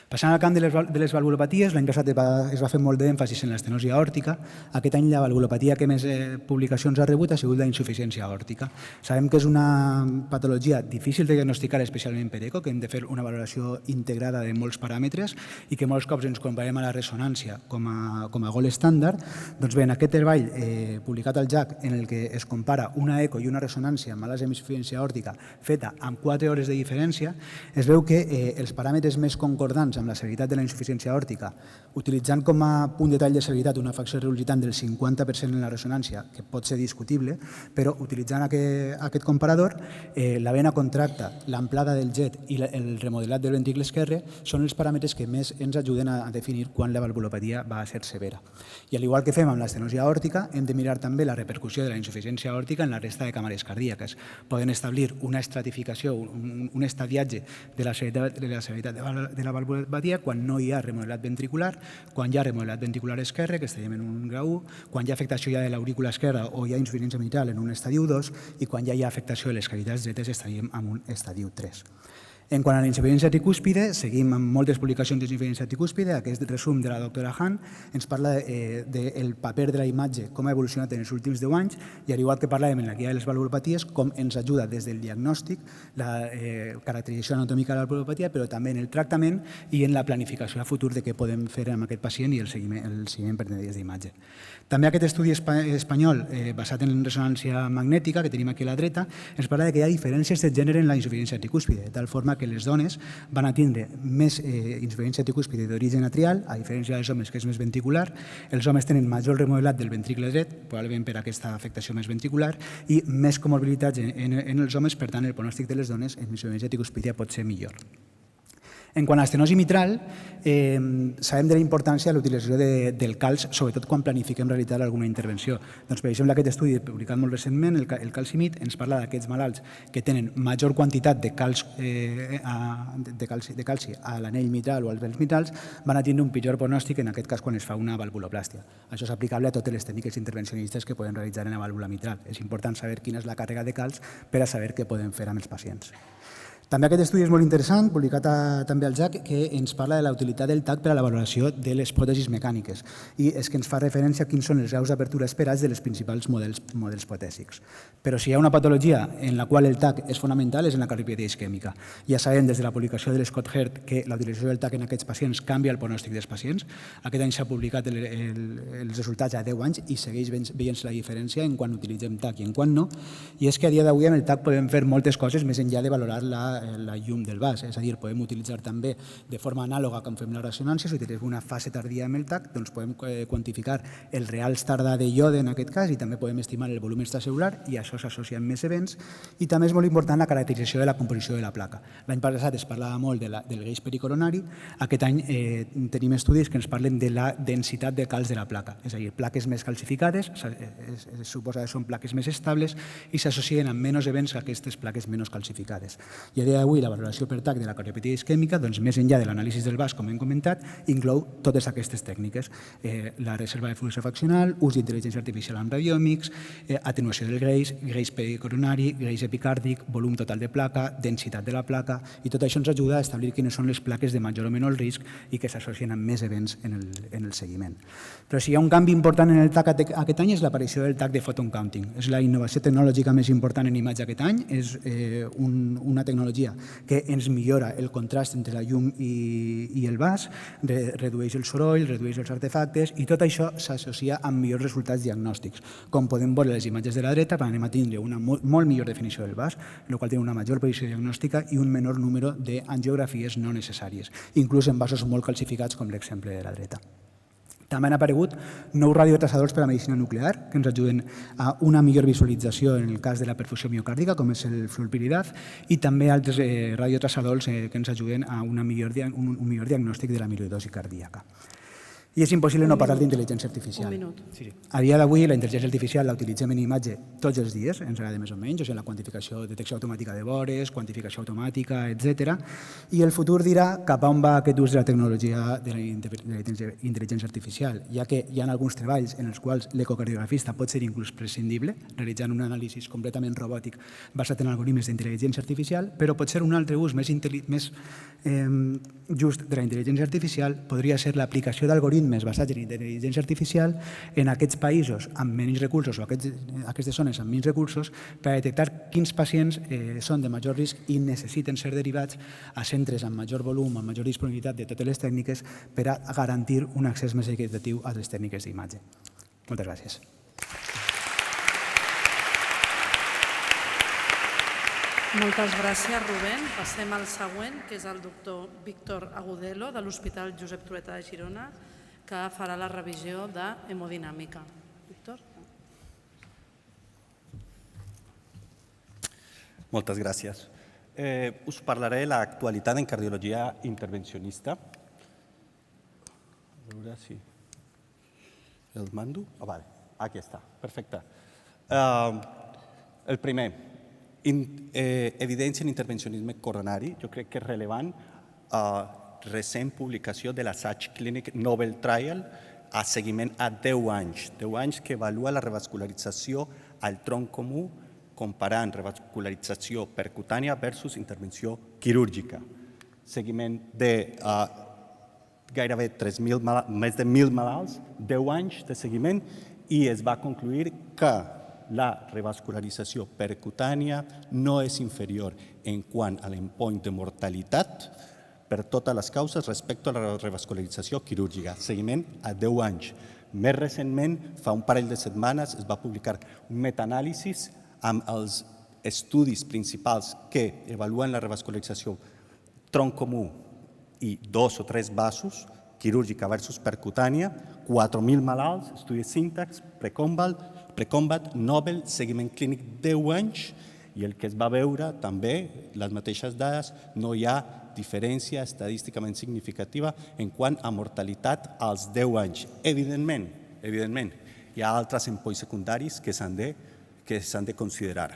Passant al camp de les valvulopaties, l'any passat es va fer molt d'èmfasis en l'estenosi aòrtica. Aquest any la valvulopatia que més publicacions ha rebut ha sigut la insuficiència aòrtica. Sabem que és una patologia difícil de diagnosticar, especialment per eco, que hem de fer una valoració integrada de molts paràmetres i que molts cops ens comparem a la ressonància com a gold estàndard. Doncs bé, en aquest treball publicat al JAC, en el que es compara una eco i una ressonància amb malalts amb insuficiència aòrtica feta amb 4 hores de diferència, es veu que els paràmetres més concordants amb la severitat de la insuficiència aòrtica, utilitzant com a punt de tall de severitat una facció regurgitant del 50% en la ressonància, que pot ser discutible, però utilitzant aquest comparador, la vena contracta, l'amplada del jet i el remodelat del ventricle esquerre són els paràmetres que més ens ajuden a definir quan la valvulopatia va ser severa. I al igual que fem amb l'estenosi aòrtica, hem de mirar també la repercussió de la insuficiència aòrtica en la resta de càmeres cardíaques. Poden establir una estratificació, un estadiatge de la severitat de la valvulopatia quan no hi ha remodelat ventricular, quan hi ha remodelat ventricular esquerre, que estaríem en un grau 1, quan hi ha afectació ja de l'aurícula esquerra o hi ha insuficiència mitral en un estadi 2 i quan ja hi ha afectació de les cavitats dretes estaríem en un estadi 3. En quant a la insuficiència tricúspide, seguim amb moltes publicacions d'insuficiència tricúspide. Aquest resum de la doctora Han ens parla del paper de la imatge, com ha evolucionat en els últims 10 anys, i al igual que parlàvem en la guia de les valvulopaties, com ens ajuda des del diagnòstic, la caracterització anatòmica de la valvulopatia, però també en el tractament i en la planificació a futur de què podem fer amb aquest pacient i el seguiment per medides d'imatge. També aquest estudi espanyol, basat en ressonància magnètica, que tenim aquí a la dreta, ens parla que hi ha diferències de gènere en la insuficiència tricúspide, de tal forma que les dones van a tindre més insuficiència tricúspide d'origen atrial, a diferència dels homes, que és més ventricular. Els homes tenen major remodelat del ventricle dret, probablement per aquesta afectació més ventricular, i més comorbilitats en els homes, per tant, el pronòstic de les dones en insuficiència tricúspide pot ser millor. En quant a l'estenosi mitral, sabem de la importància de l'utilització del calç, sobretot quan planifiquem realitzar alguna intervenció. Doncs, per exemple, aquest estudi publicat molt recentment, el CalciMIT, ens parla d'aquests malalts que tenen major quantitat de calci a l'anell mitral o als vens mitrals, van a tindre un pitjor pronòstic, en aquest cas quan es fa una valvuloplàstia. Això és aplicable a totes les tècniques intervencionistes que podem realitzar en la vàlvula mitral. És important saber quina és la càrrega de calç per a saber què podem fer amb els pacients. També aquest estudi és molt interessant, publicat també al JAC, que ens parla de la utilitat del TAC per a la valoració de les pròtesis mecàniques, i és que ens fa referència a quins són els graus d'apertura esperats de les principals models protèsics. Però si hi ha una patologia en la qual el TAC és fonamental és en la cardiopatia isquèmica. Ja sabem des de la publicació de l'Scott Hert que la utilització del TAC en aquests pacients canvia el pronòstic dels pacients. Aquest any s'ha publicat els resultats a 10 anys i segueix veient la diferència en quan utilitzem TAC i en quan no. I és que a dia d'avui amb el TAC podem fer moltes coses més enllà de valorar la llum del vas. És a dir, podem utilitzar també de forma anàloga com fem la ressonància, si tenim una fase tardia amb el TAC, doncs podem quantificar el real tardà de iode en aquest cas i també podem estimar el volum extracelular i això s'associa amb més events. I també és molt important la caracterització de la composició de la placa. L'any passat es parlava molt del greix pericoronari, aquest any tenim estudis que ens parlen de la densitat de calç de la placa, és a dir, plaques més calcificades, es suposa que són plaques més estables i s'associen amb menys events que aquestes plaques menys calcificades. I a dia d'avui la valoració per TAC de la cardiopatia isquèmica, doncs més enllà de l'anàlisi del vas, com hem comentat, inclou totes aquestes tècniques, la reserva de fluxo fraccional, ús d'intel·ligència artificial amb radiòmics, atenuació del greix, greix pericoronari, greix epicàrdic, volum total de placa, densitat de la placa, i tot això ens ajuda a establir quines són les plaques de major o menor risc i que s'associen amb més events en el seguiment. Però si hi ha un canvi important en el TAC aquest any és l'aparició del TAC de photon counting. És la innovació tecnològica més important en imatge aquest any, és una tecnologia que ens millora el contrast entre la llum i el vas, redueix el soroll, redueix els artefactes i tot això s'associa amb millors resultats diagnòstics. Com podem veure les imatges de la dreta, anem a tindre una molt millor definició del vas, el qual té una major precisió diagnòstica i un menor número d'angiografies no necessàries, inclús en vasos molt calcificats com l'exemple de la dreta. També han aparegut nous radiotraçadors per a medicina nuclear que ens ajuden a una millor visualització en el cas de la perfusió miocàrdica, com és el flurpiridaz, i també altres radiotraçadors que ens ajuden a un millor diagnòstic de l'amiloidosi cardíaca. I és impossible no parlar d'intel·ligència artificial. Un minut. A dia d'avui, la intel·ligència artificial la utilitzem en imatge tots els dies, ens agrada més o menys, o sigui, la quantificació, detecció automàtica de vores, quantificació automàtica, etc. I el futur dirà cap a on va aquest ús de la tecnologia de la intel·ligència artificial, ja que hi ha alguns treballs en els quals l'ecocardiografista pot ser inclús prescindible, realitzant un anàlisi completament robòtic basat en algoritmes d'intel·ligència artificial, però pot ser un altre ús més just de la intel·ligència artificial podria ser l'aplicació d'algoritmes basats en intel·ligència artificial en aquests països amb menys recursos o aquestes zones amb menys recursos per a detectar quins pacients són de major risc i necessiten ser derivats a centres amb major volum, amb major disponibilitat de totes les tècniques per a garantir un accés més equitatiu a les tècniques d'imatge. Moltes gràcies. Moltes gràcies, Rubén. Passem al següent, que és el doctor Víctor Agudelo, de l'Hospital Josep Trueta de Girona, que farà la revisió d'hemodinàmica. Víctor? Moltes gràcies. Us parlaré de l'actualitat en cardiologia intervencionista. A veure si el mando. Vale, aquí està, perfecte. El primer, evidència en intervencionisme coronari. Jo crec que és rellevant recent publicació de l'assaig clínic Nobel Trial a seguiment a 10 anys. 10 anys que avalua la revascularització al tronc comú comparant revascularització percutània versus intervenció quirúrgica. Seguiment de gairebé més de 1.000 malalts, 10 anys de seguiment, i es va concluir que la revascularització percutània no és inferior en quant a l'endpoint de mortalitat per totes les causes respecte a la revascularització quirúrgica. Seguiment a 10 anys. Més recentment, fa un parell de setmanes, es va publicar un metaanàlisi amb els estudis principals que evaluen la revascularització tronc comú i 2 o 3 vasos, quirúrgica versus percutània, 4.000 malalts, estudi Syntax, Precombat, Nobel, seguiment clínic 10 anys, i el que es va veure també, les mateixes dades, no hi ha diferència estadísticament significativa en quant a mortalitat als 10 anys. Evidentment, hi ha altres endpoints secundaris que s'han de considerar.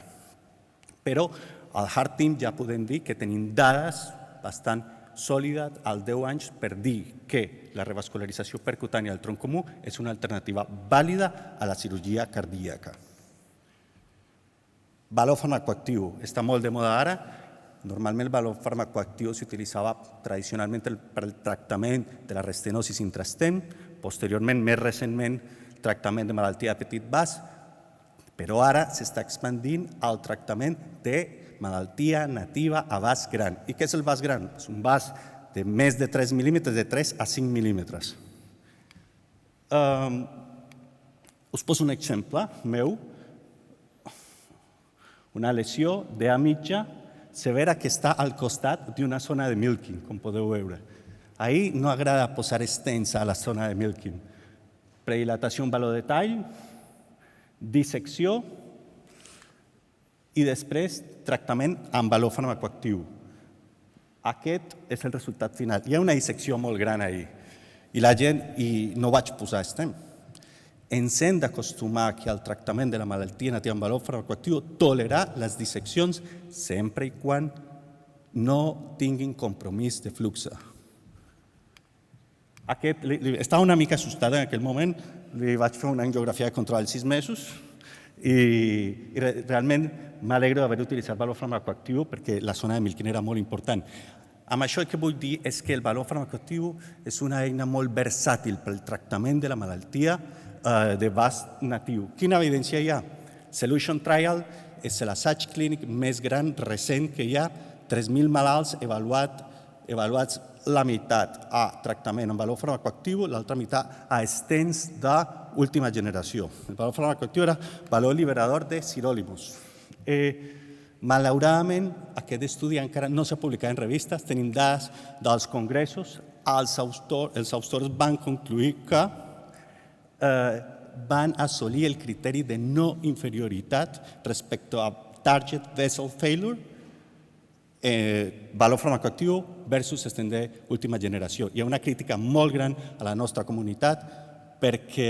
Però al Heart Team ja podem dir que tenim dades bastant sòlides als 10 anys per dir que la revascularització percutània del tronc comú és una alternativa vàlida a la cirurgia cardíaca. Valor farmacoactiu. Està molt de moda ara. Normalment el valor farmacoactiu s'utilitzava tradicionalment per al tractament de la restenosis intraestent, posteriorment, més recentment, tractament de malaltia de petit vas, però ara s'està expandint al tractament de malaltia nativa a vas gran. I què és el vas gran? És un vas de més de 3 mil·límetres, de 3 a 5 mil·límetres. Us poso un exemple meu. Una lesió d'A mitja severa que està al costat d'una zona de milking, com podeu veure. Ahí no agrada posar stents a la zona de milking. Predilatació en valor de tall, dissecció i després tractament amb valor farmacoactiu. Aquest és el resultat final. Hi ha una dissecció molt gran ahí. I no vaig posar stent. Ens hem d'acostumar que al tractament de la malaltia nativa amb valor farmacoactiu tolerar les disseccions sempre i quan no tinguin compromís de flux. Estava una mica assustada en aquell moment, li vaig fer una angiografia de control als 6 mesos i realment m'alegro d'haver utilitzat valor farmacoactiu perquè la zona de milking era molt important. Amb això el que vull dir és que el valor farmacoactiu és una eina molt versàtil pel tractament de la malaltia de VAS natiu. Quina evidència hi ha? Solution Trial és l'assaig clínic més gran recent que hi ha, 3.000 malalts avaluats la meitat a tractament amb valor farmacoactiu, l'altra meitat a stents d'última generació. El valor farmacoactiu era valor liberador de sirolimus. Malauradament, aquest estudi encara no s'ha publicat en revistes, tenim dades dels congressos, els autors van concluir que van assolir el criteri de no inferioritat respecte a target vessel failure, valor farmacoactiu versus estent d'última generació. Hi ha una crítica molt gran a la nostra comunitat perquè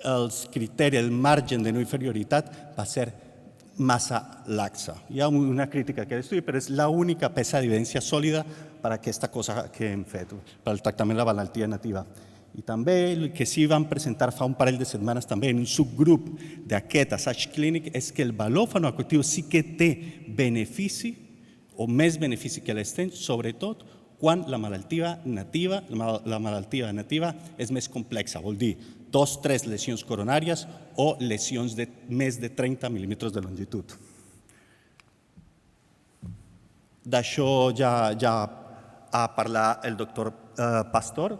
els criteris, el marge de no inferioritat va ser massa laxa. Hi ha una crítica a aquest estudi, però és l'única peça d'evidència sòlida per a aquesta cosa que hem fet, per al tractament de la malaltia nativa. I també el que sí vam presentar fa un parell de setmanes també en un subgrup d'aquest assaig clínic és que el valor farmacoactiu sí que té benefici o més benefici que l'estent, sobretot quan la malaltia nativa és més complexa, vol dir 2-3 lesions coronàries o lesions de més de 30 mil·límetres de longitud. D'això ja ha parlat el doctor Pastor,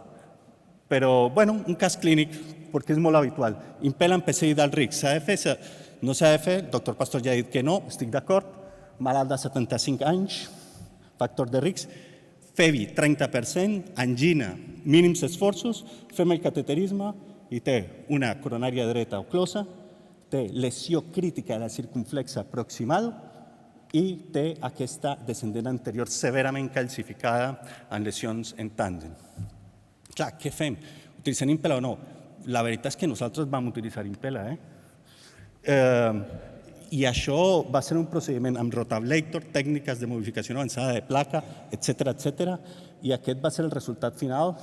però, un cas clínic, perquè és molt habitual. Impela en PCI del RIC, s'ha de fer? No s'ha de fer? El doctor Pastor ja ha dit que no, estic d'acord. Malalt de 75 anys, factor de risc, FEBI 30%, angina, mínims esforços, fem el cateterisme i té una coronària dreta oclosa, té lesió crítica de la circunflexa proximal i té aquesta descendent anterior severament calcificada en lesions en tàndem. Clar, què fem? Utilitzem Impela o no? La veritat és que nosaltres vam utilitzar Impela. I això va ser un procediment amb rotablator, tècniques de modificació avançada de placa, etc. I aquest va ser el resultat final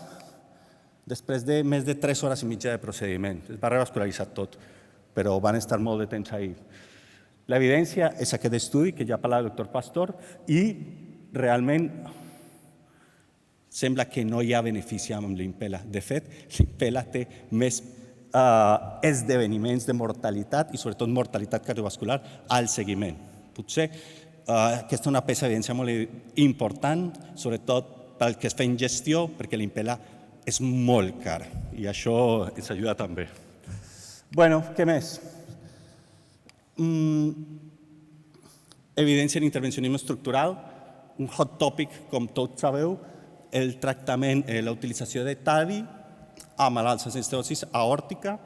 després de més de 3 hores i mitja de procediment. Es va revascularitzar tot, però van estar molt de temps ahí. L'evidència és aquest estudi que ja ha parlat el doctor Pastor i realment sembla que no hi ha benefici amb l'Impela. De fet, l'Impela té més esdeveniments de mortalitat i sobretot mortalitat cardiovascular al seguiment. Potser aquesta és una peça d'evidència molt important, sobretot pel que es fa en gestió, perquè l'Impela és molt car i això ens ajuda també. Què més? Evidència en intervencionisme estructural, un hot topic, com tots sabeu, el tractament, la utilització de TAVI a malalts amb estenosi aòrtica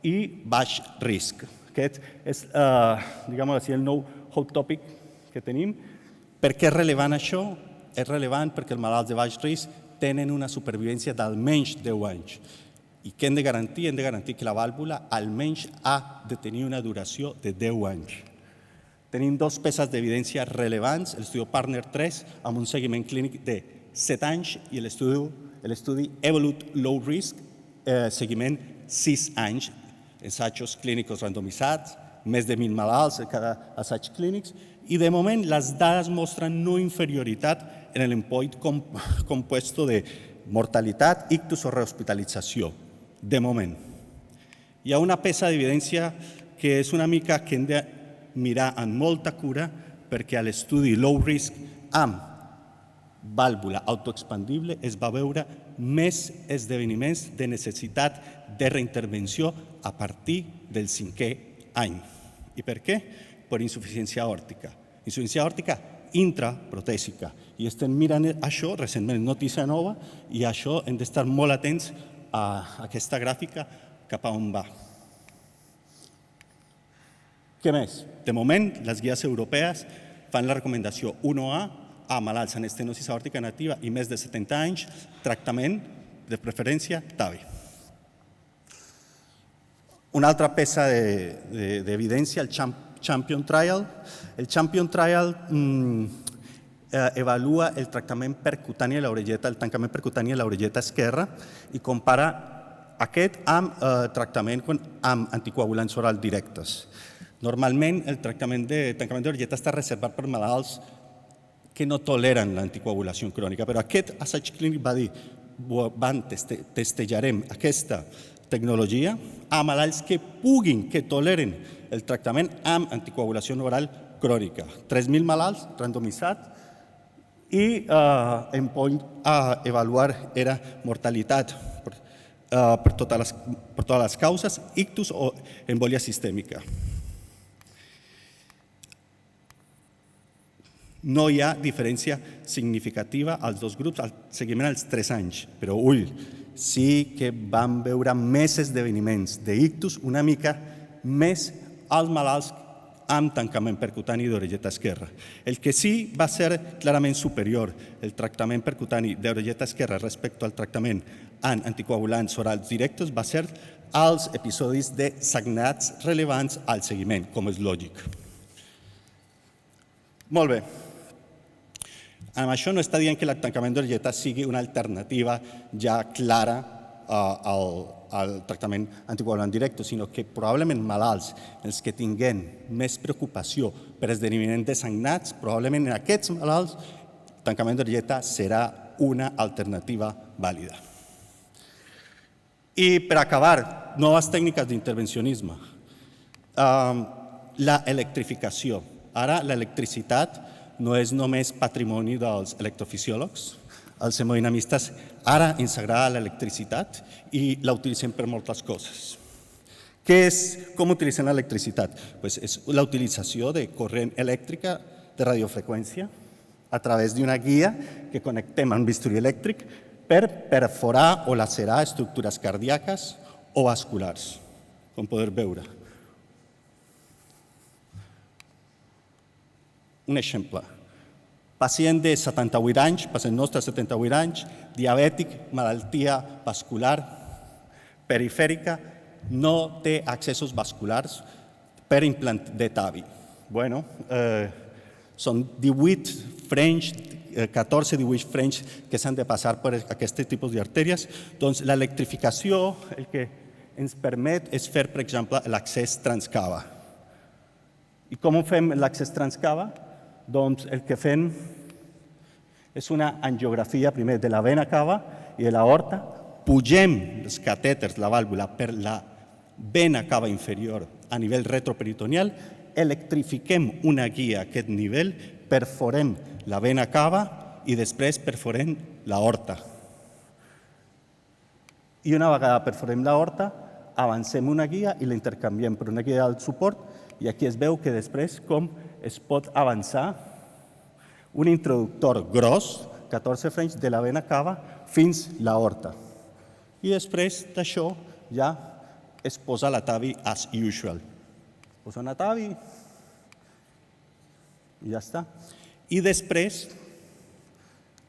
i baix risc. Aquest és, el nou hot topic que tenim. Per què és rellevant això? És rellevant perquè els malalts de baix risc tenen una supervivència d'almenys 10 anys. I què hem de garantir? Hem de garantir que la vàlvula almenys ha de tenir una duració de 10 anys. Tenim 2 peces d'evidència rellevants, l'estudi Partner 3 amb un seguiment clínic de 7 anys i l'estudi Evolute Low Risk, seguiment 6 anys, ensajos clínics randomitzats, més de 1.000 malalts en cada assaig clínic, i de moment les dades mostren no inferioritat en l'endpoint compuesto de mortalitat, ictus o rehospitalització, de moment. Hi ha una peça d'evidència que és una mica que hem de mirar amb molta cura perquè a l'estudi Low Risk amb vàlvula autoexpandible es va veure més esdeveniments de necessitat de reintervenció a partir del 5è any. I per què? Per insuficiència aòrtica. Insuficiència aòrtica intraprotèsica. I estem mirant això, recentment notícia nova, i això hem d'estar molt atents a aquesta gràfica cap a on va. Què més? De moment, les guies europees fan la recomanació 1A a malalts amb estenosi aòrtica nativa i més de 70 anys, tractament de preferència TAVI. Una altra peça d'evidència, el Champion Trial. El Champion Trial evalua el tractament percutani a l'orelleta, el tancament percutani a l'orelleta esquerra i compara aquest amb tractament amb anticoagulants orals directes. Normalment, el tractament de tancament d'orelleta està reservat per malalts que no toleren l'anticoagulació crònica, però aquest assaig clínic va dir testejarem aquesta tecnologia a malalts que toleren el tractament amb anticoagulació oral crònica. 3.000 malalts randomitzats i endpoint a avaluar era mortalitat per totes les causes, ictus o embòlia sistèmica. No hi ha diferència significativa als dos grups al seguiment als 3 anys, però ull, sí que vam veure més esdeveniments d'ictus una mica més als malalts amb tancament percutani d'orelleta esquerra. El que sí va ser clarament superior el tractament percutani d'orelleta esquerra respecte al tractament amb anticoagulants orals directes va ser els episodis de sagnats rellevants al seguiment, com és lògic. Molt bé. Amb això no està dient que el tancament d'orelleta sigui una alternativa ja clara al tractament anticoagulant directe, sinó que probablement malalts els que tinguin més preocupació per esdeveniments de sagnats, probablement en aquests malalts el tancament d'orelleta serà una alternativa vàlida. I per acabar, noves tècniques d'intervencionisme. L'electrificació. Ara l'electricitat no és només patrimoni dels electrofisiòlegs. Els hemodinamistes ara ens agrada l'electricitat i la utilitzem per moltes coses. Com utilitzem l'electricitat? És la utilització de corrent elèctrica de radiofreqüència a través d'una guia que connectem amb bisturí elèctric per perforar o lacerar estructures cardíaques o vasculars, com podeu veure. Un exemple. Pacient de 78 anys, pacient nostre de 78 anys, diabètic, malaltia vascular perifèrica, no té accessos vasculars per implant de TAVI. Bueno, són 14-18 frenys que s'han de passar per aquest tipus d'artèries. Doncs l'electrificació el que ens permet és fer, per exemple, l'accés transcava. I com fem l'accés transcava? Doncs el que fem és una angiografia primer de la vena cava i de l'aorta, pugem els catèters, la vàlvula, per la vena cava inferior a nivell retroperitoneal, electrifiquem una guia a aquest nivell, perforem la vena cava i després perforem l'aorta. I una vegada perforem l'aorta, avancem una guia i la intercanviem per una guia d'alt suport i aquí es veu que després com es pot avançar un introductor gros, 14 frenys de la vena cava fins l'aorta. I després d'això ja es posa la TAVI as usual. Posa una TAVI i ja està. I després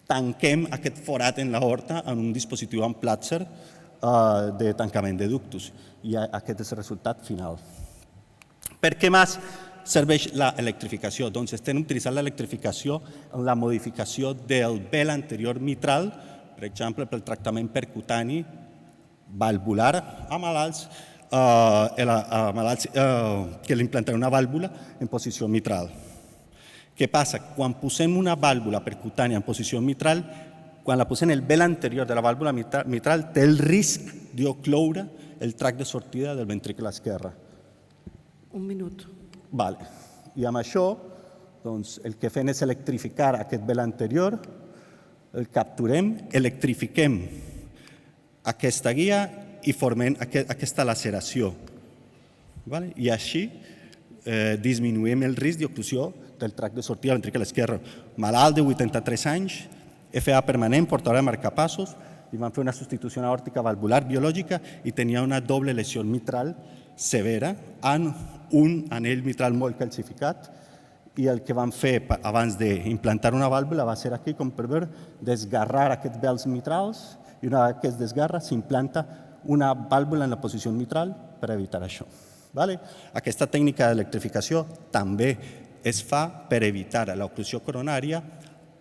tanquem aquest forat en l'aorta amb un dispositiu amb Platzer de tancament de ductus. I aquest és el resultat final. Per què més serveix l'electrificació? Doncs estem utilitzant l'electrificació en la modificació del vel anterior mitral, per exemple, pel tractament percutani valvular a malalts que li implantaran una vàlvula en posició mitral. Què passa? Quan posem una vàlvula percutània en posició mitral, quan la posem en el vel anterior de la vàlvula mitral, té el risc d'ocloure el tract de sortida del ventricle esquerre. Un minut. I amb això, el que fem és electrificar aquest vel anterior, el capturem, electrifiquem aquesta guia i formem aquesta laceració. I així disminuïm el risc d'oclusió del tracte de sortida ventricle esquerre. Malalt de 83 anys, FA permanent, portadora de marcapassos, li van fer una substitució aòrtica valvular biològica i tenia una doble lesió mitral severa amb un anell mitral molt calcificat, i el que van fer abans d'implantar una vàlvula va ser aquí, com per veure, desgarrar aquests vels mitrals, i una vegada que es desgarra s'implanta una vàlvula en la posició mitral per evitar això. Aquesta tècnica d'electrificació també es fa per evitar l'oclusió coronària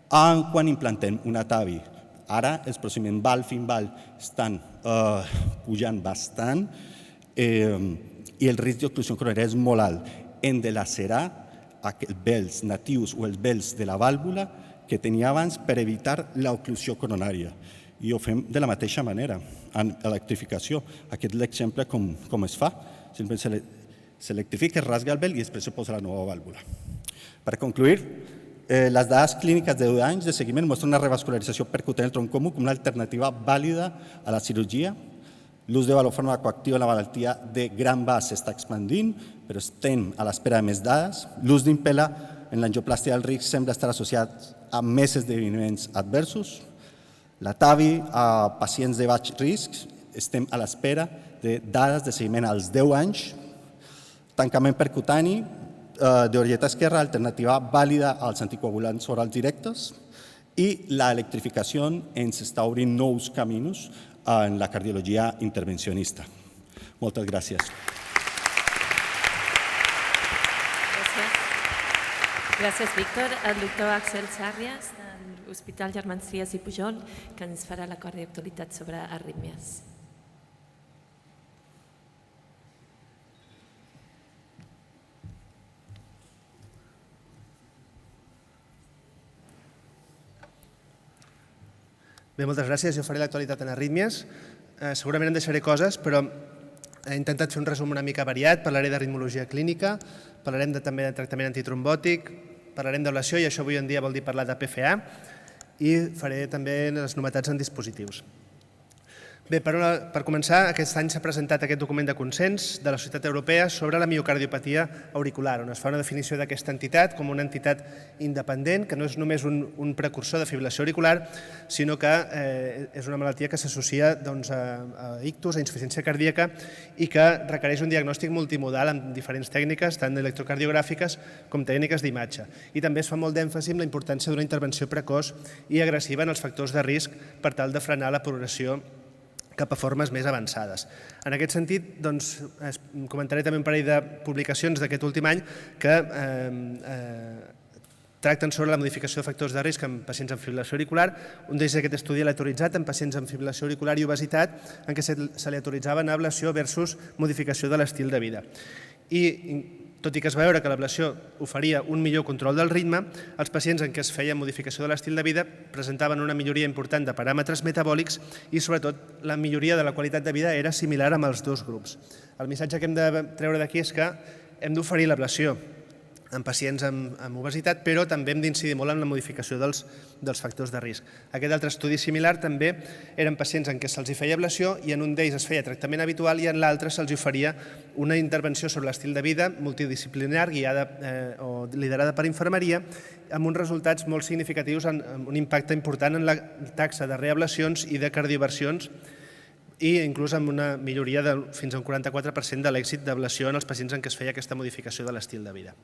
quan implantem una TAVI. Ara els procediments valve-in-valve estan pujant bastant i el risc d'oclusió coronària és molt alt. Hem de lacerar els vels natius o els vels de la vàlvula que tenia abans per evitar l'oclusió coronària. I ho fem de la mateixa manera, en electrificació. Aquest és l'exemple com es fa. Simplement s'electrifica, es rasga el vel i després se posa la nova vàlvula. Per concluir, les dades clíniques de 10 anys de seguiment mostren una revascularització percutània del tronc comú com una alternativa vàlida a la cirurgia. L'ús de valor farmacoactiu en la malaltia de gran base s'està expandint, però estem a l'espera de més dades. L'ús d'impela en l'angioplàstia del risc sembla estar associat a més esdeveniments adversos. La TAVI a pacients de baix risc, estem a l'espera de dades de seguiment als 10 anys. Tancament percutani d'orelleta esquerra, alternativa vàlida als anticoagulants orals directes, i l'electrificació ens està obrint nous camins en la cardiologia intervencionista. Moltes gràcies. Gràcies, Víctor. El doctor Axel Sarrias, de l'Hospital Germans Trias i Pujol, que ens farà l'acord d'actualitat sobre arrítmies. Bé, moltes gràcies. Jo faré l'actualitat en arrítmies. Segurament em deixaré coses, però he intentat fer un resum una mica variat. Parlaré d'arritmologia clínica, parlarem també de tractament antitrombòtic, parlarem d'ablació, i això avui en dia vol dir parlar de PFA, i faré també les novetats en dispositius. Bé, per començar, aquest any s'ha presentat aquest document de consens de la Societat Europea sobre la miocardiopatia auricular, on es fa una definició d'aquesta entitat com una entitat independent, que no és només un precursor de fibrilació auricular, sinó que és una malaltia que s'associa a ictus, a insuficiència cardíaca, i que requereix un diagnòstic multimodal amb diferents tècniques, tant electrocardiogràfiques com tècniques d'imatge. I també es fa molt d'èmfasi en la importància d'una intervenció precoç i agressiva en els factors de risc per tal de frenar la progressió cap a formes més avançades. En aquest sentit, comentaré també un parell de publicacions d'aquest últim any que tracten sobre la modificació de factors de risc en pacients amb fibrilació auricular. Un d'ells és aquest estudi aleatoritzat en pacients amb fibrilació auricular i obesitat, en què s'aleatoritzaven ablació versus modificació de l'estil de vida. I tot i que es va veure que l'ablació oferia un millor control del ritme, els pacients en què es feia modificació de l'estil de vida presentaven una milloria important de paràmetres metabòlics i, sobretot, la milloria de la qualitat de vida era similar amb els dos grups. El missatge que hem de treure d'aquí és que hem d'oferir l'ablació en pacients amb obesitat, però també hem d'incidir molt en la modificació dels factors de risc. Aquest altre estudi similar també eren pacients en què se'ls feia ablació i en un d'ells es feia tractament habitual i en l'altre se'ls oferia una intervenció sobre l'estil de vida multidisciplinar guiada o liderada per infermeria amb uns resultats molt significatius, amb un impacte important en la taxa de reablacions i de cardioversions i inclús amb una milloria de fins a un 44% de l'èxit d'ablació en els pacients en què es feia aquesta modificació de l'estil de vida.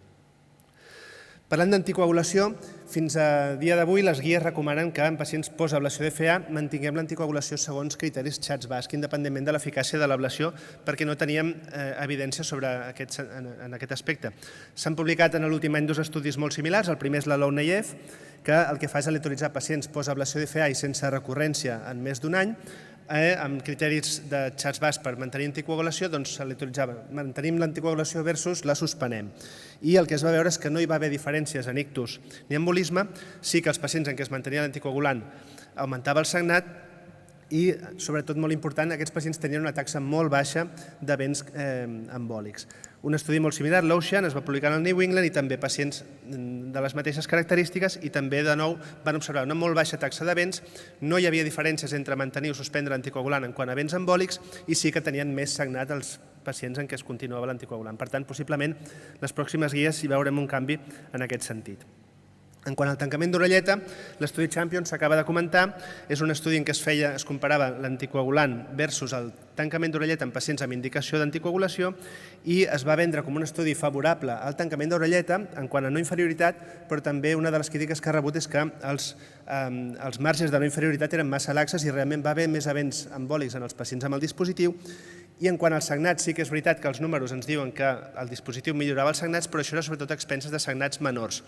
Parlant d'anticoagulació, fins a dia d'avui les guies recomanen que en pacients postablació de FA mantinguem l'anticoagulació segons criteris Schatz-Basque, independentment de l'eficàcia de l'ablació, perquè no teníem evidència en aquest aspecte. S'han publicat en l'últim any dos estudis molt similars. El primer és la LONEIF, que el que fa és aleatoritzar pacients postablació de FA i sense recurrència en més d'un any, amb criteris de Schatz-Basque per mantenir anticoagulació, doncs s'aleatoritzava. Mantenim l'anticoagulació versus la suspenem. I el que es va veure és que no hi va haver diferències en ictus ni embolisme, sí que els pacients en què es mantenia l'anticoagulant augmentava el sagnat i, sobretot molt important, aquests pacients tenien una taxa molt baixa d'events embòlics. Un estudi molt similar, l'Ocean, es va publicar en el New England i també pacients de les mateixes característiques i també, de nou, van observar una molt baixa taxa d'events, no hi havia diferències entre mantenir o suspendre l'anticoagulant en quant a events embòlics i sí que tenien més sagnat els pacients en què es continuava l'anticoagulant. Per tant, possiblement, les pròximes guies hi veurem un canvi en aquest sentit. En quant al tancament d'orelleta, l'estudi Champion s'acaba de comentar, és un estudi en què es comparava l'anticoagulant versus el tancament d'orelleta en pacients amb indicació d'anticoagulació i es va vendre com un estudi favorable al tancament d'orelleta en quant a no inferioritat, però també una de les crítiques que ha rebut és que els marges de no inferioritat eren massa laxes i realment va haver més events embòlics en els pacients amb el dispositiu. I en quant als sagnats, sí que és veritat que els números ens diuen que el dispositiu millorava els sagnats, però això era sobretot a expenses de sagnats menors.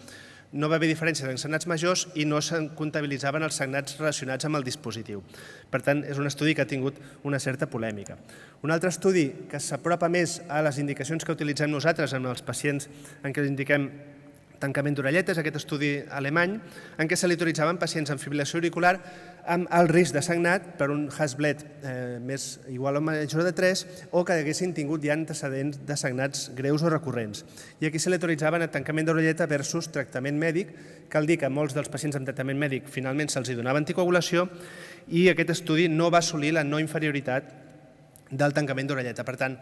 No va haver diferències en sagnats majors i no se'n comptabilitzaven els sagnats relacionats amb el dispositiu. Per tant, és un estudi que ha tingut una certa polèmica. Un altre estudi que s'apropa més a les indicacions que utilitzem nosaltres en els pacients en què indiquem tancament d'orelletes, aquest estudi alemany, en què se li autoritzaven pacients amb fibril·lació auricular amb alt risc de sagnat per un Hasbled més igual o major de 3 o que haguessin tingut ja antecedents de sagnats greus o recurrents. I aquí se li autoritzaven a tancament d'orelleta versus tractament mèdic. Cal dir que molts dels pacients amb tractament mèdic finalment se'ls donava anticoagulació i aquest estudi no va assolir la no inferioritat del tancament d'orelleta. Per tant,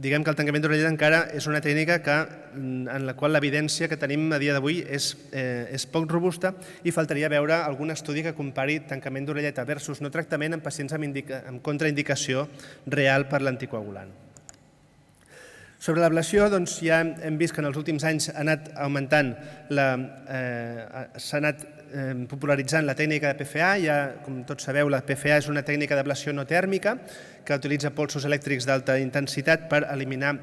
diguem que el tancament d'orelleta encara és una tècnica en la qual l'evidència que tenim a dia d'avui és poc robusta i faltaria veure algun estudi que compari tancament d'orelleta versus no tractament en pacients amb contraindicació real per l'anticoagulant. Sobre l'ablació, ja hem vist que en els últims anys ha anat augmentant, s'ha anat popularitzant la tècnica de PFA. Ja, com tots sabeu, la PFA és una tècnica d'ablació no tèrmica que utilitza polsos elèctrics d'alta intensitat per eliminar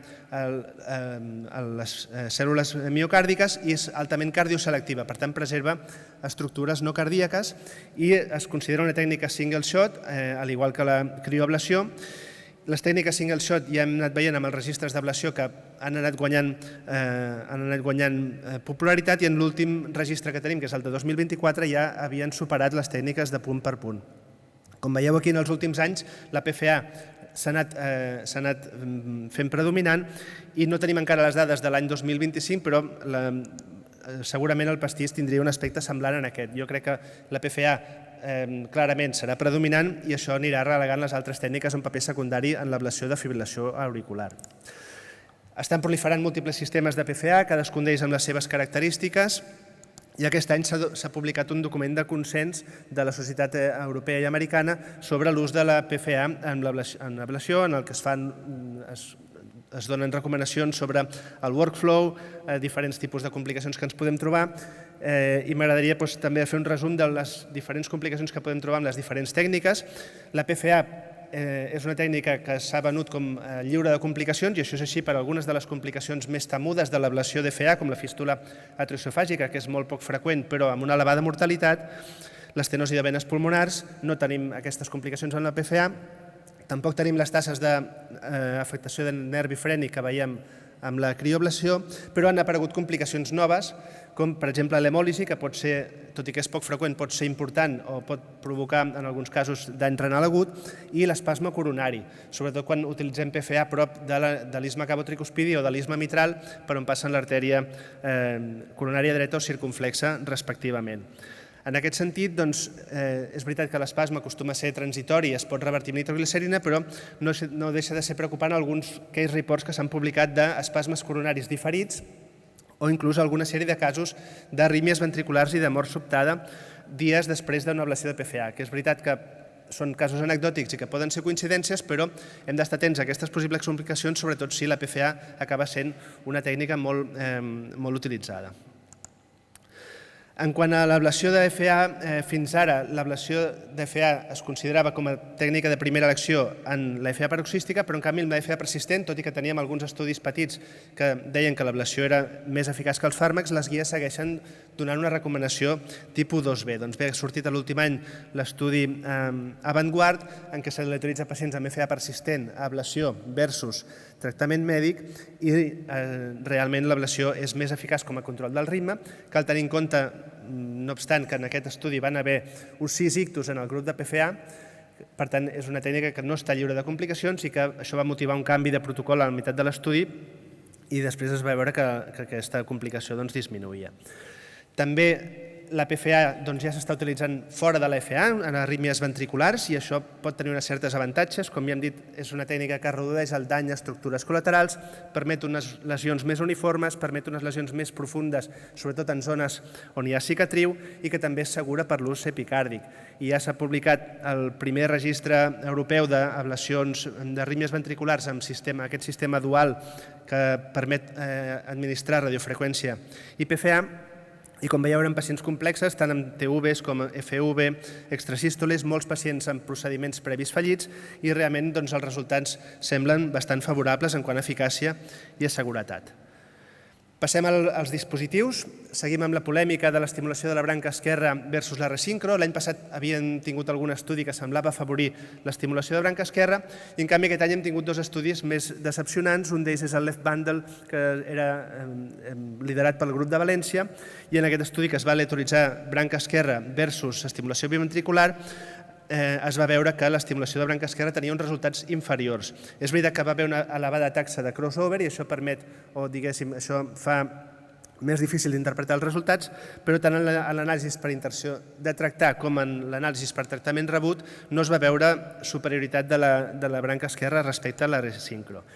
les cèl·lules miocàrdiques i és altament cardioselectiva, per tant preserva estructures no cardíaques i es considera una tècnica single shot, al igual que la crioablació. Les tècniques single shot ja hem anat veient amb els registres d'ablació que han anat guanyant popularitat i en l'últim registre que tenim, que és el de 2024, ja havien superat les tècniques de punt per punt. Com veieu aquí, en els últims anys, la PFA s'ha anat fent predominant i no tenim encara les dades de l'any 2025, però segurament el pastís tindria un aspecte semblant en aquest. Jo crec que la PFA clarament serà predominant i això anirà relegant les altres tècniques a un paper secundari en l'ablació de fibril·lació auricular. Estan proliferant múltiples sistemes de PFA, cadascun d'ells amb les seves característiques, i aquest any s'ha publicat un document de consens de la Societat Europea i Americana sobre l'ús de la PFA en l'ablació, en el que es donen recomanacions sobre el workflow, diferents tipus de complicacions que ens podem trobar, i m'agradaria també fer un resum de les diferents complicacions que podem trobar amb les diferents tècniques. La PFA és una tècnica que s'ha venut com lliure de complicacions i això és així per algunes de les complicacions més temudes de l'ablació d'FA, com la fístula atrioesofàgica, que és molt poc freqüent però amb una elevada mortalitat, l'estenosi de venes pulmonars, no tenim aquestes complicacions en la PFA, tampoc tenim les tasses d'afectació del nervi frènic que veiem amb la crioablació, però han aparegut complicacions noves, com per exemple l'hemòlisi, que pot ser, tot i que és poc freqüent, pot ser important o pot provocar en alguns casos dany renal agut, i l'espasme coronari, sobretot quan utilitzem PFA a prop de l'isme cavotricuspidi o de l'isme mitral per on passen l'artèria coronària dreta o circunflexa respectivament. En aquest sentit, és veritat que l'espasme acostuma a ser transitori i es pot revertir amb nitroglicerina, però no deixa de ser preocupant alguns case reports que s'han publicat d'espasmes coronaris diferits o inclús alguna sèrie de casos d'arrítmies ventriculars i de mort sobtada dies després d'una ablació de PFA, que és veritat que són casos anecdòtics i que poden ser coincidències, però hem d'estar atents a aquestes possibles complicacions, sobretot si la PFA acaba sent una tècnica molt utilitzada. En quant a l'ablació de FA, fins ara l'ablació de FA es considerava com a tècnica de primera elecció en la FA paroxística, però en canvi en la FA persistent, tot i que teníem alguns estudis petits que deien que l'ablació era més eficaç que els fàrmacs, les guies segueixen donant una recomanació tipus 2B. Doncs bé, ha sortit a l'últim any l'estudi Avantguard, en què se li autoritza a pacients amb FA persistent a ablació versus tractament mèdic i realment l'ablació és més eficaç com a control del ritme. Cal tenir en compte, no obstant, que en aquest estudi van haver uns 6 ictus en el grup de PFA, per tant és una tècnica que no està lliure de complicacions i que això va motivar un canvi de protocol a la meitat de l'estudi i després es va veure que aquesta complicació disminuïa. També la PFA ja s'està utilitzant fora de la FA, en arrítmies ventriculars, i això pot tenir uns certs avantatges. Com ja hem dit, és una tècnica que redueix el dany a estructures col·laterals, permet unes lesions més uniformes, permet unes lesions més profundes, sobretot en zones on hi ha cicatriu, i que també és segura per l'ús epicàrdic. I ja s'ha publicat el primer registre europeu d'ablacions d'arrítmies ventriculars amb aquest sistema dual que permet administrar radiofreqüència i PFA, i com veieu en pacients complexes, tant amb TVs com FV, extrasístoles, molts pacients amb procediments previs fallits, i realment els resultats semblen bastant favorables en quant a eficàcia i a seguretat. Passem als dispositius. Seguim amb la polèmica de l'estimulació de la branca esquerra versus la resincro. L'any passat havien tingut algun estudi que semblava afavorir l'estimulació de branca esquerra, i en canvi aquest any hem tingut 2 estudis més decepcionants. Un d'ells és el Left Bundle, que era liderat pel grup de València, i en aquest estudi que es va aleatoritzar branca esquerra versus estimulació biventricular, es va veure que l'estimulació de branca esquerra tenia uns resultats inferiors. És veritat que va haver una elevada taxa de crossover i això permet, o diguéssim, això fa més difícil d'interpretar els resultats, però tant en l'anàlisi per intenció de tractar com en l'anàlisi per tractament rebut no es va veure superioritat de la branca esquerra respecte a la resincro.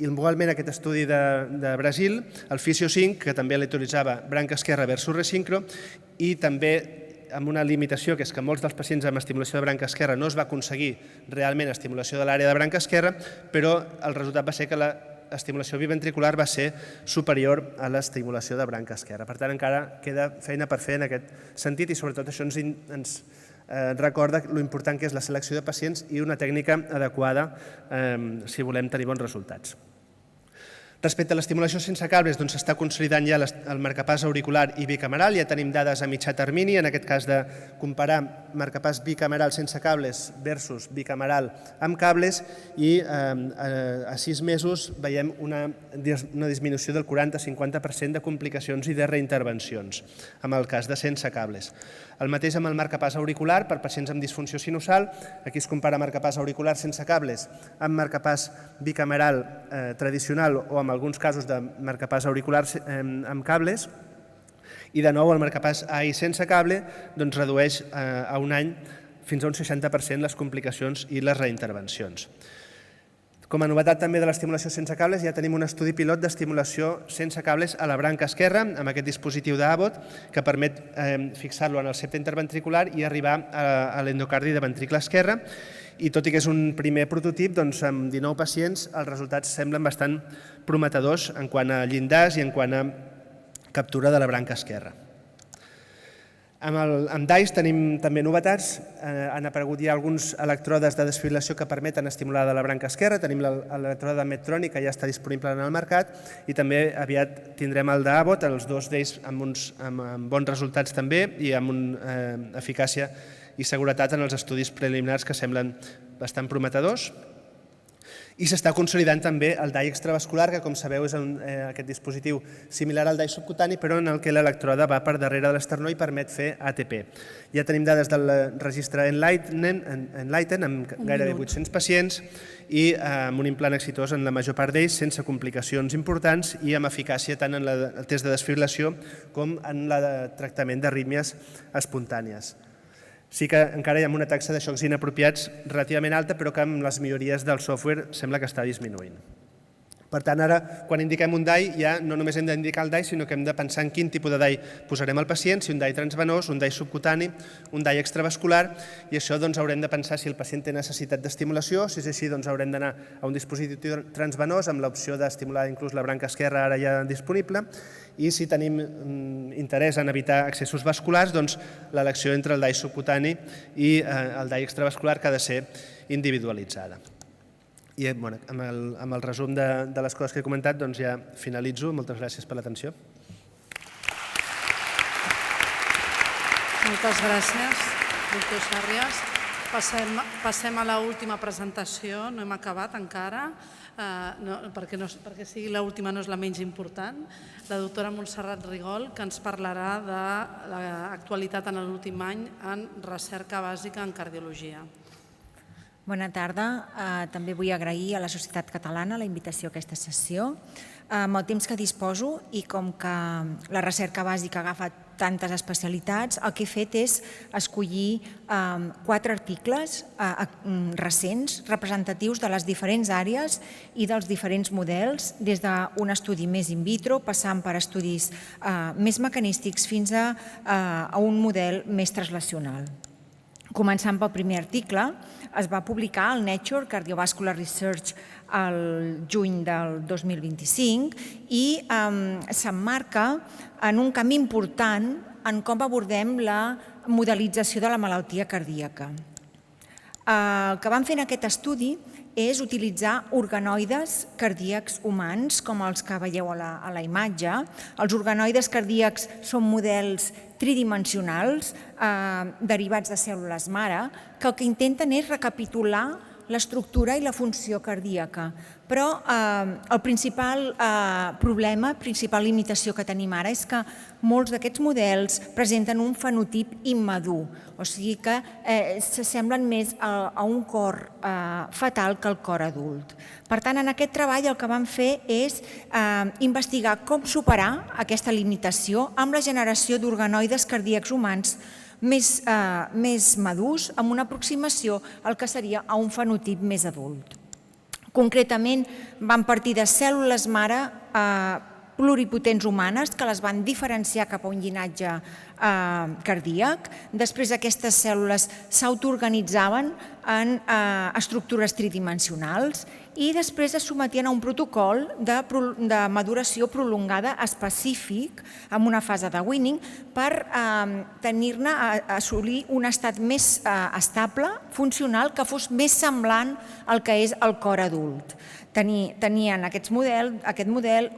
Igualment, aquest estudi de Brasil, el FISIO5, que també aleatoritzava branca esquerra versus resincro, i també amb una limitació, que és que molts dels pacients amb estimulació de branca esquerra no es va aconseguir realment estimulació de l'àrea de branca esquerra, però el resultat va ser que l'estimulació biventricular va ser superior a l'estimulació de branca esquerra. Per tant, encara queda feina per fer en aquest sentit, i sobretot això ens recorda l'important que és la selecció de pacients i una tècnica adequada si volem tenir bons resultats. Respecte a l'estimulació sense cables, s'està consolidant ja el marcapàs auricular i bicameral. Ja tenim dades a mitjà termini, en aquest cas de comparar marcapàs bicameral sense cables versus bicameral amb cables, i a 6 mesos veiem una disminució del 40-50% de complicacions i de reintervencions, amb el cas de sense cables. El mateix amb el marcapàs auricular per pacients amb disfunció sinusal. Aquí es compara marcapàs auricular sense cables amb marcapàs bicameral tradicional o amb alguns casos de marcapàs auricular amb cables, i de nou el marcapàs AI sense cable redueix a un any fins a un 60% les complicacions i les reintervencions. Com a novetat també de l'estimulació sense cables, ja tenim un estudi pilot d'estimulació sense cables a la branca esquerra amb aquest dispositiu d'Abbott, que permet fixar-lo en el septe interventricular i arribar a l'endocardi de ventricle esquerre. I tot i que és un primer prototip, amb 19 pacients els resultats semblen bastant prometedors en quant a llindars i en quant a captura de la branca esquerra. Amb DICE tenim també novetats. Han aparegut ja alguns electrodes de desfibrilació que permeten estimular de la branca esquerra. Tenim l'electrode de Medtronic, que ja està disponible en el mercat, i també aviat tindrem el d'Abbott, els dos d'ells amb bons resultats també i amb una eficàcia i seguretat en els estudis preliminars que semblen bastant prometedors. I s'està consolidant també el DAI extravascular, que com sabeu és aquest dispositiu similar al DAI subcutani, però en el que l'electrode va per darrere de l'esternó i permet fer ATP. Ja tenim dades del registre Enlighten amb gairebé 800 pacients i amb un implant exitós en la major part d'ells, sense complicacions importants i amb eficàcia tant en el test de desfibrilació com en el tractament d'arrítmies espontànies. Sí que encara hi ha una taxa de xocs inapropiats relativament alta, però que amb les millories del software sembla que està disminuint. Per tant, ara, quan indiquem un DAI, ja no només hem d'indicar el DAI, sinó que hem de pensar en quin tipus de DAI posarem al pacient, si un DAI transvenós, un DAI subcutani, un DAI extravascular, i això haurem de pensar si el pacient té necessitat d'estimulació. Si és així, haurem d'anar a un dispositiu transvenós amb l'opció d'estimular inclús la branca esquerra ara ja disponible, i si tenim interès en evitar accessos vasculars, l'elecció entre el DAI subcutani i el DAI extravascular que ha de ser individualitzada. I amb el resum de les coses que he comentat ja finalitzo. Moltes gràcies per l'atenció. Moltes gràcies, doctor Sàrries. Passem a l'última presentació, no hem acabat encara, perquè sigui l'última no és la menys important, la doctora Montserrat Rigol, que ens parlarà de l'actualitat en l'últim any en recerca bàsica en cardiologia. Bona tarda. També vull agrair a la Societat Catalana la invitació a aquesta sessió. Amb el temps que disposo i com que la recerca bàsica ha agafat tantes especialitats, el que he fet és escollir 4 articles recents, representatius de les diferents àrees i dels diferents models, des d'un estudi més in vitro, passant per estudis més mecanístics fins a un model més translacional. Començant pel primer article, es va publicar al Nature Cardiovascular Research el juny del 2025 i s'emmarca en un canvi important en com abordem la modelització de la malaltia cardíaca. El que vam fer en aquest estudi és utilitzar organoides cardíacs humans, com els que veieu a la imatge. Els organoides cardíacs són models tridimensionals derivats de cèl·lules mare que el que intenten és recapitular l'estructura i la funció cardíaca. Però el principal problema, principal limitació que tenim ara és que molts d'aquests models presenten un fenotip immadur, o sigui que s'assemblen més a un cor fetal que al cor adult. Per tant, en aquest treball el que vam fer és investigar com superar aquesta limitació amb la generació d'organoides cardíacs humans més madurs, amb una aproximació al que seria a un fenotip més adult. Concretament, van partir de cèl·lules mare pluripotents humanes que les van diferenciar cap a un llinatge cardíac. Després aquestes cèl·lules s'autoorganitzaven en estructures tridimensionals i després es sotmetien a un protocol de maduració prolongada específic amb una fase de Winning per tenir-ne a assolir un estat més estable, funcional, que fos més semblant al que és el cor adult. Tenien aquest model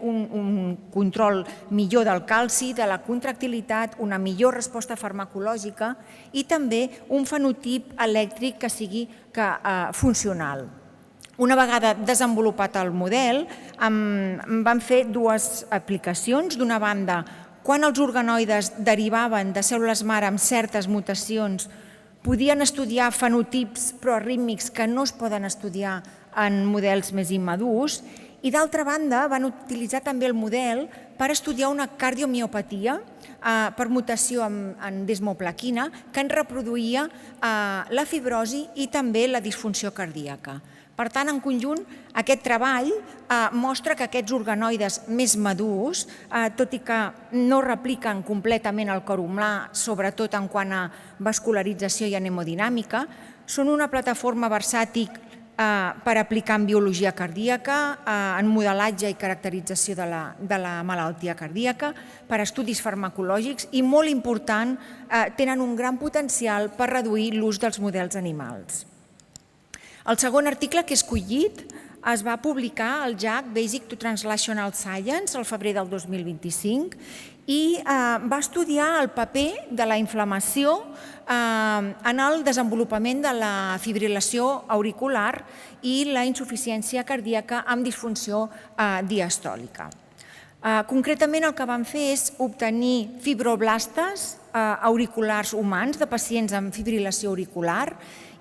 un control millor del calci, de la contractilitat, una millor resposta farmacològica i també un fenotip elèctric que sigui funcional. Una vegada desenvolupat el model, vam fer dues aplicacions. D'una banda, quan els organoides derivaven de cèl·lules mare amb certes mutacions, podien estudiar fenotips proarrítmics que no es poden estudiar en models més immadurs, i d'altra banda van utilitzar també el model per estudiar una cardiomiopatia per mutació en desmoplaquina que en reproduïa la fibrosi i també la disfunció cardíaca. Per tant, en conjunt, aquest treball mostra que aquests organoides més madurs, tot i que no repliquen completament el cor humà, sobretot en quant a vascularització i hemodinàmica, són una plataforma versàtil per aplicar en biologia cardíaca, en modelatge i caracterització de la malaltia cardíaca, per estudis farmacològics i, molt important, tenen un gran potencial per reduir l'ús dels models animals. El segon article que he escollit es va publicar al JACC Basic to Translational Science el febrer del 2025 i va estudiar el paper de la inflamació en el desenvolupament de la fibrilació auricular i la insuficiència cardíaca amb disfunció diastòlica. Concretament, el que vam fer és obtenir fibroblastes auriculars humans de pacients amb fibrilació auricular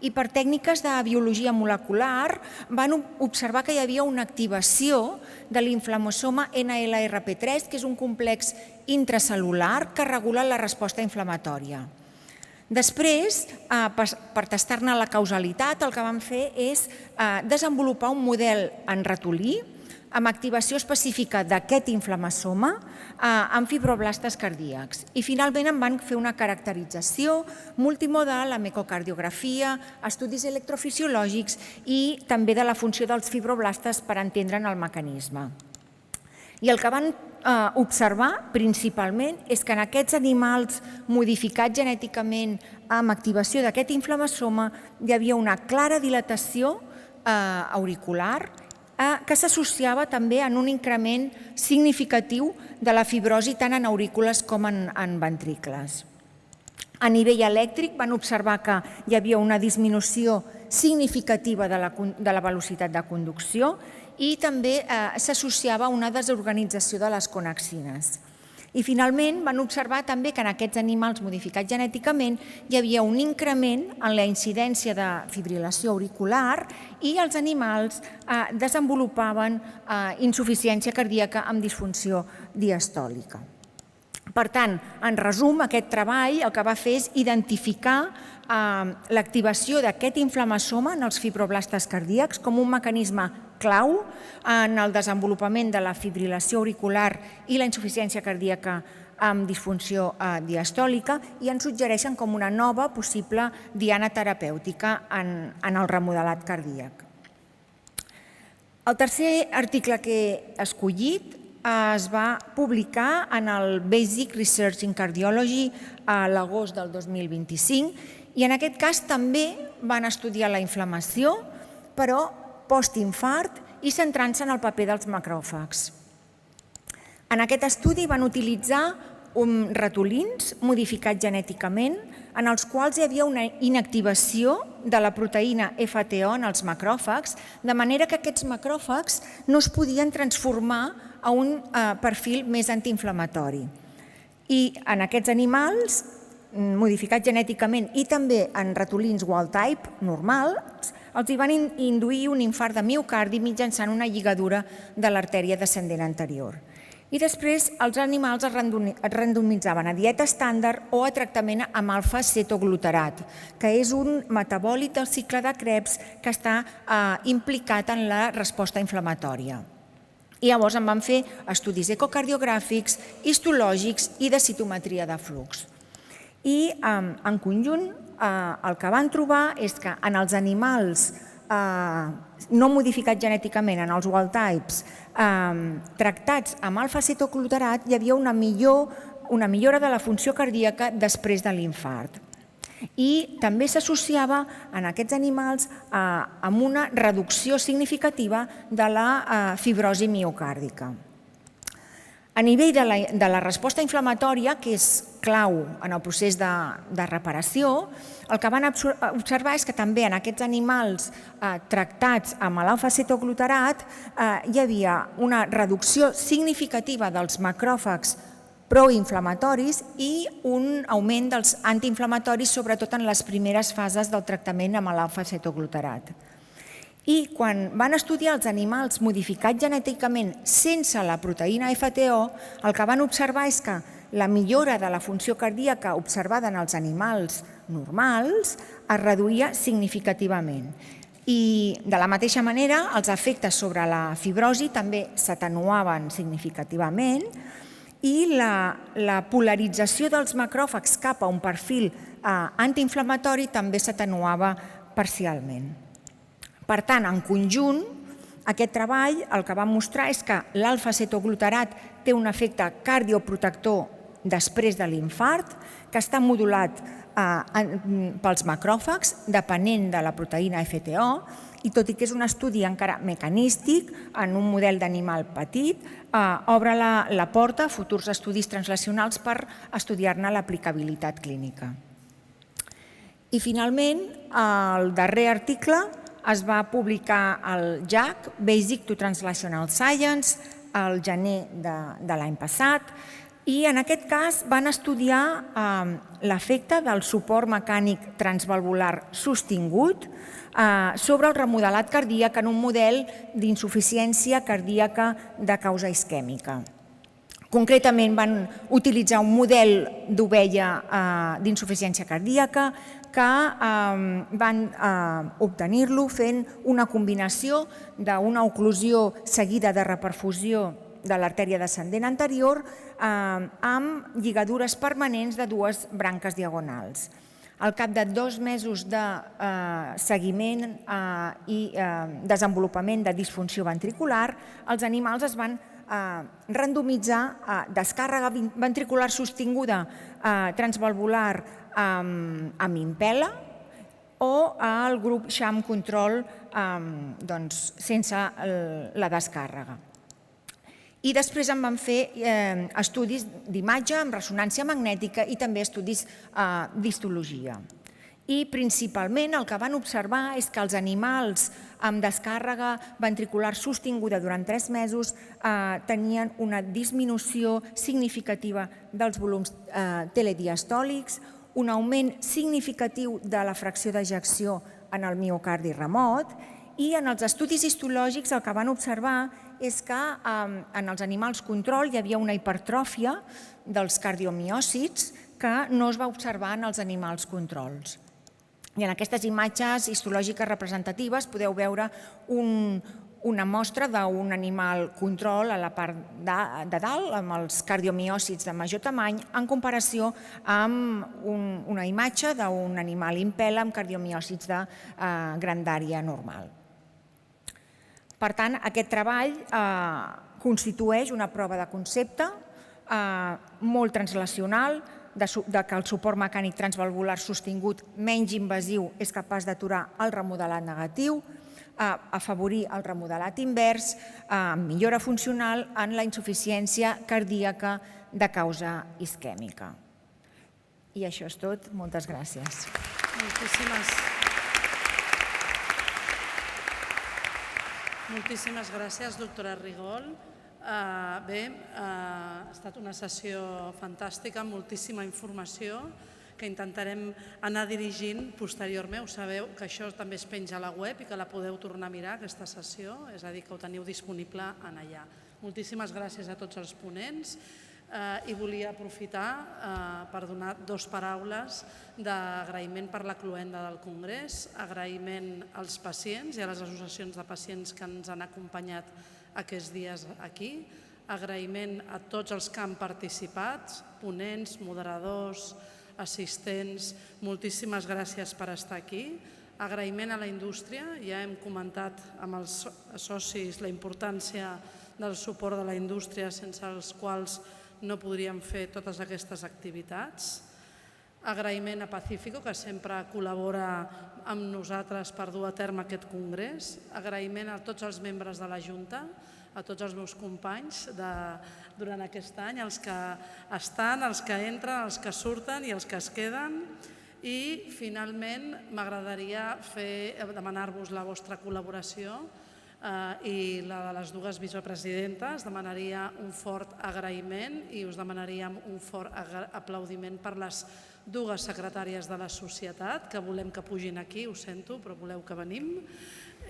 i per tècniques de biologia molecular van observar que hi havia una activació de l'inflamosoma NLRP3, que és un complex intracel·lular que regula la resposta inflamatòria. Després, per tastar-ne la causalitat, el que vam fer és desenvolupar un model en ratolí amb activació específica d'aquest inflamosoma amb fibroblastes cardíacs. I finalment en van fer una caracterització multimodal amb ecocardiografia, estudis electrofisiològics i també de la funció dels fibroblastes per entendre'n el mecanisme. I el que van observar principalment és que en aquests animals modificats genèticament amb activació d'aquest inflamosoma hi havia una clara dilatació auricular que s'associava també en un increment significatiu de la fibrosi tant en aurícules com en ventricles. A nivell elèctric van observar que hi havia una disminució significativa de la velocitat de conducció i també s'associava a una desorganització de les connexines. I finalment van observar també que en aquests animals modificats genèticament hi havia un increment en la incidència de fibrilació auricular i els animals desenvolupaven insuficiència cardíaca amb disfunció diastòlica. Per tant, en resum, aquest treball el que va fer és identificar l'activació d'aquest inflamasoma en els fibroblastes cardíacs com un mecanisme clau en el desenvolupament de la fibrilació auricular i la insuficiència cardíaca amb disfunció diastòlica i ens suggereixen com una nova possible diana terapèutica en el remodelat cardíac. El tercer article que he escollit es va publicar en el Basic Research in Cardiology a l'agost del 2025 i en aquest cas també van estudiar la inflamació, però postinfart i centrant-se en el paper dels macròfags. En aquest estudi van utilitzar ratolins modificats genèticament en els quals hi havia una inactivació de la proteïna FTO en els macròfags, de manera que aquests macròfags no es podien transformar a un perfil més antiinflamatori. I en aquests animals, modificats genèticament i també en ratolins wild type normals, els hi van induir un infart de miocardi mitjançant una lligadura de l'artèria descendent anterior. I després els animals es randomitzaven a dieta estàndard o a tractament amb alfa-cetogluterat, que és un metabòlit del cicle de Krebs que està implicat en la resposta inflamatòria. I llavors en van fer estudis ecocardiogràfics, histològics i de citometria de flux. I en conjunt el que van trobar és que en els animals no modificats genèticament, en els wild types, tractats amb alfa-cetogluterat, hi havia una millora de la funció cardíaca després de l'infart. I també s'associava en aquests animals amb una reducció significativa de la fibrosi miocàrdica. A nivell de la resposta inflamatòria, que és clau en el procés de reparació, el que van observar és que també en aquests animals tractats amb l'alfa-cetogluterat hi havia una reducció significativa dels macròfags proinflamatoris i un augment dels antiinflamatoris, sobretot en les primeres fases del tractament amb l'alfa-cetogluterat. I quan van estudiar els animals modificats genèticament sense la proteïna FTO, el que van observar és que la millora de la funció cardíaca observada en els animals normals es reduïa significativament. I de la mateixa manera, els efectes sobre la fibrosi també s'atenuaven significativament i la polarització dels macròfags cap a un perfil antiinflamatori també s'atenuava parcialment. Per tant, en conjunt, aquest treball el que va mostrar és que l'alfa-cetogluterat té un efecte cardioprotector després de l'infart, que està modulat pels macròfags, depenent de la proteïna FTO, i tot i que és un estudi encara mecanístic, en un model d'animal petit, obre la porta a futurs estudis translacionals per estudiar-ne l'aplicabilitat clínica. I finalment, el darrer article es va publicar al JACC, Basic to Translational Science, al gener de l'any passat, i en aquest cas van estudiar l'efecte del suport mecànic transvalvular sostingut sobre el remodelat cardíac en un model d'insuficiència cardíaca de causa isquèmica. Concretament van utilitzar un model d'ovella d'insuficiència cardíaca que van obtenir-lo fent una combinació d'una oclusió seguida de reperfusió de l'artèria descendent anterior amb lligadures permanents de dues branques diagonals. Al cap de 2 mesos de seguiment i desenvolupament de disfunció ventricular, els animals es van randomitzar a descàrrega ventricular sostinguda transvalvular amb impel·la o al grup sham control sense la descàrrega. I després en van fer estudis d'imatge amb ressonància magnètica i també estudis d'histologia. I principalment el que van observar és que els animals amb descàrrega ventricular sostinguda durant 3 mesos tenien una disminució significativa dels volums telediastòlics, un augment significatiu de la fracció d'ejecció en el miocardi remot I en els estudis histològics el que van observar és que en els animals control hi havia una hipertròfia dels cardiomiòcits que no es va observar en els animals controls. I en aquestes imatges histològiques representatives podeu veure una mostra d'un animal control a la part de dalt, amb els cardiomiòcits de major tamany, en comparació amb una imatge d'un animal impela amb cardiomiòcits de grandària normal. Per tant, aquest treball constitueix una prova de concepte molt translacional, que el suport mecànic transvalvular sostingut menys invasiu és capaç d'aturar el remodelat negatiu, afavorir el remodelat invers, millora funcional en la insuficiència cardíaca de causa isquèmica. I això és tot. Moltes gràcies. Moltíssimes gràcies, doctora Rigol. Bé, ha estat una sessió fantàstica, moltíssima informació que intentarem anar dirigint posteriorment. Ho sabeu que això també es penja a la web i que la podeu tornar a mirar, aquesta sessió, és a dir, que ho teniu disponible allà. Moltíssimes gràcies a tots els ponents i volia aprofitar per donar dues paraules d'agraïment per la cloenda del Congrés, agraïment als pacients i a les associacions de pacients que ens han acompanyat aquests dies aquí, agraïment a tots els que han participat, ponents, moderadors, assistents, moltíssimes gràcies per estar aquí. Agraïment a la indústria, ja hem comentat amb els socis la importància del suport de la indústria sense els quals no podríem fer totes aquestes activitats. Agraïment a Pacífico, que sempre col·labora amb nosaltres per dur a terme aquest congrés. Agraïment a tots els membres de la Junta, a tots els meus companys durant aquest any, els que estan, els que entren, els que surten i els que es queden. I, finalment, m'agradaria demanar-vos la vostra col·laboració i la de les dues vicepresidentes. Demanaria un fort agraïment i us demanaríem un fort aplaudiment per les dues secretàries de la societat, que volem que pugin aquí, ho sento, però voleu que venim,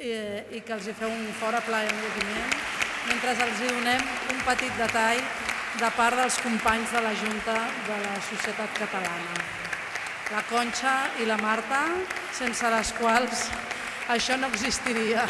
i que els feu un fort aplaudiment mentre els donem un petit detall de part dels companys de la Junta de la Societat Catalana. La Conxa i la Marta, sense les quals això no existiria.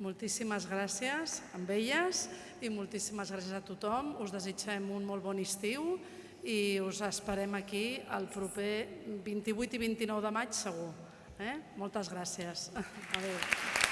Moltíssimes gràcies a elles i moltíssimes gràcies a tothom. Us desitgem un molt bon estiu i us esperem aquí el proper 28 i 29 de maig segur. Moltes gràcies. Adéu.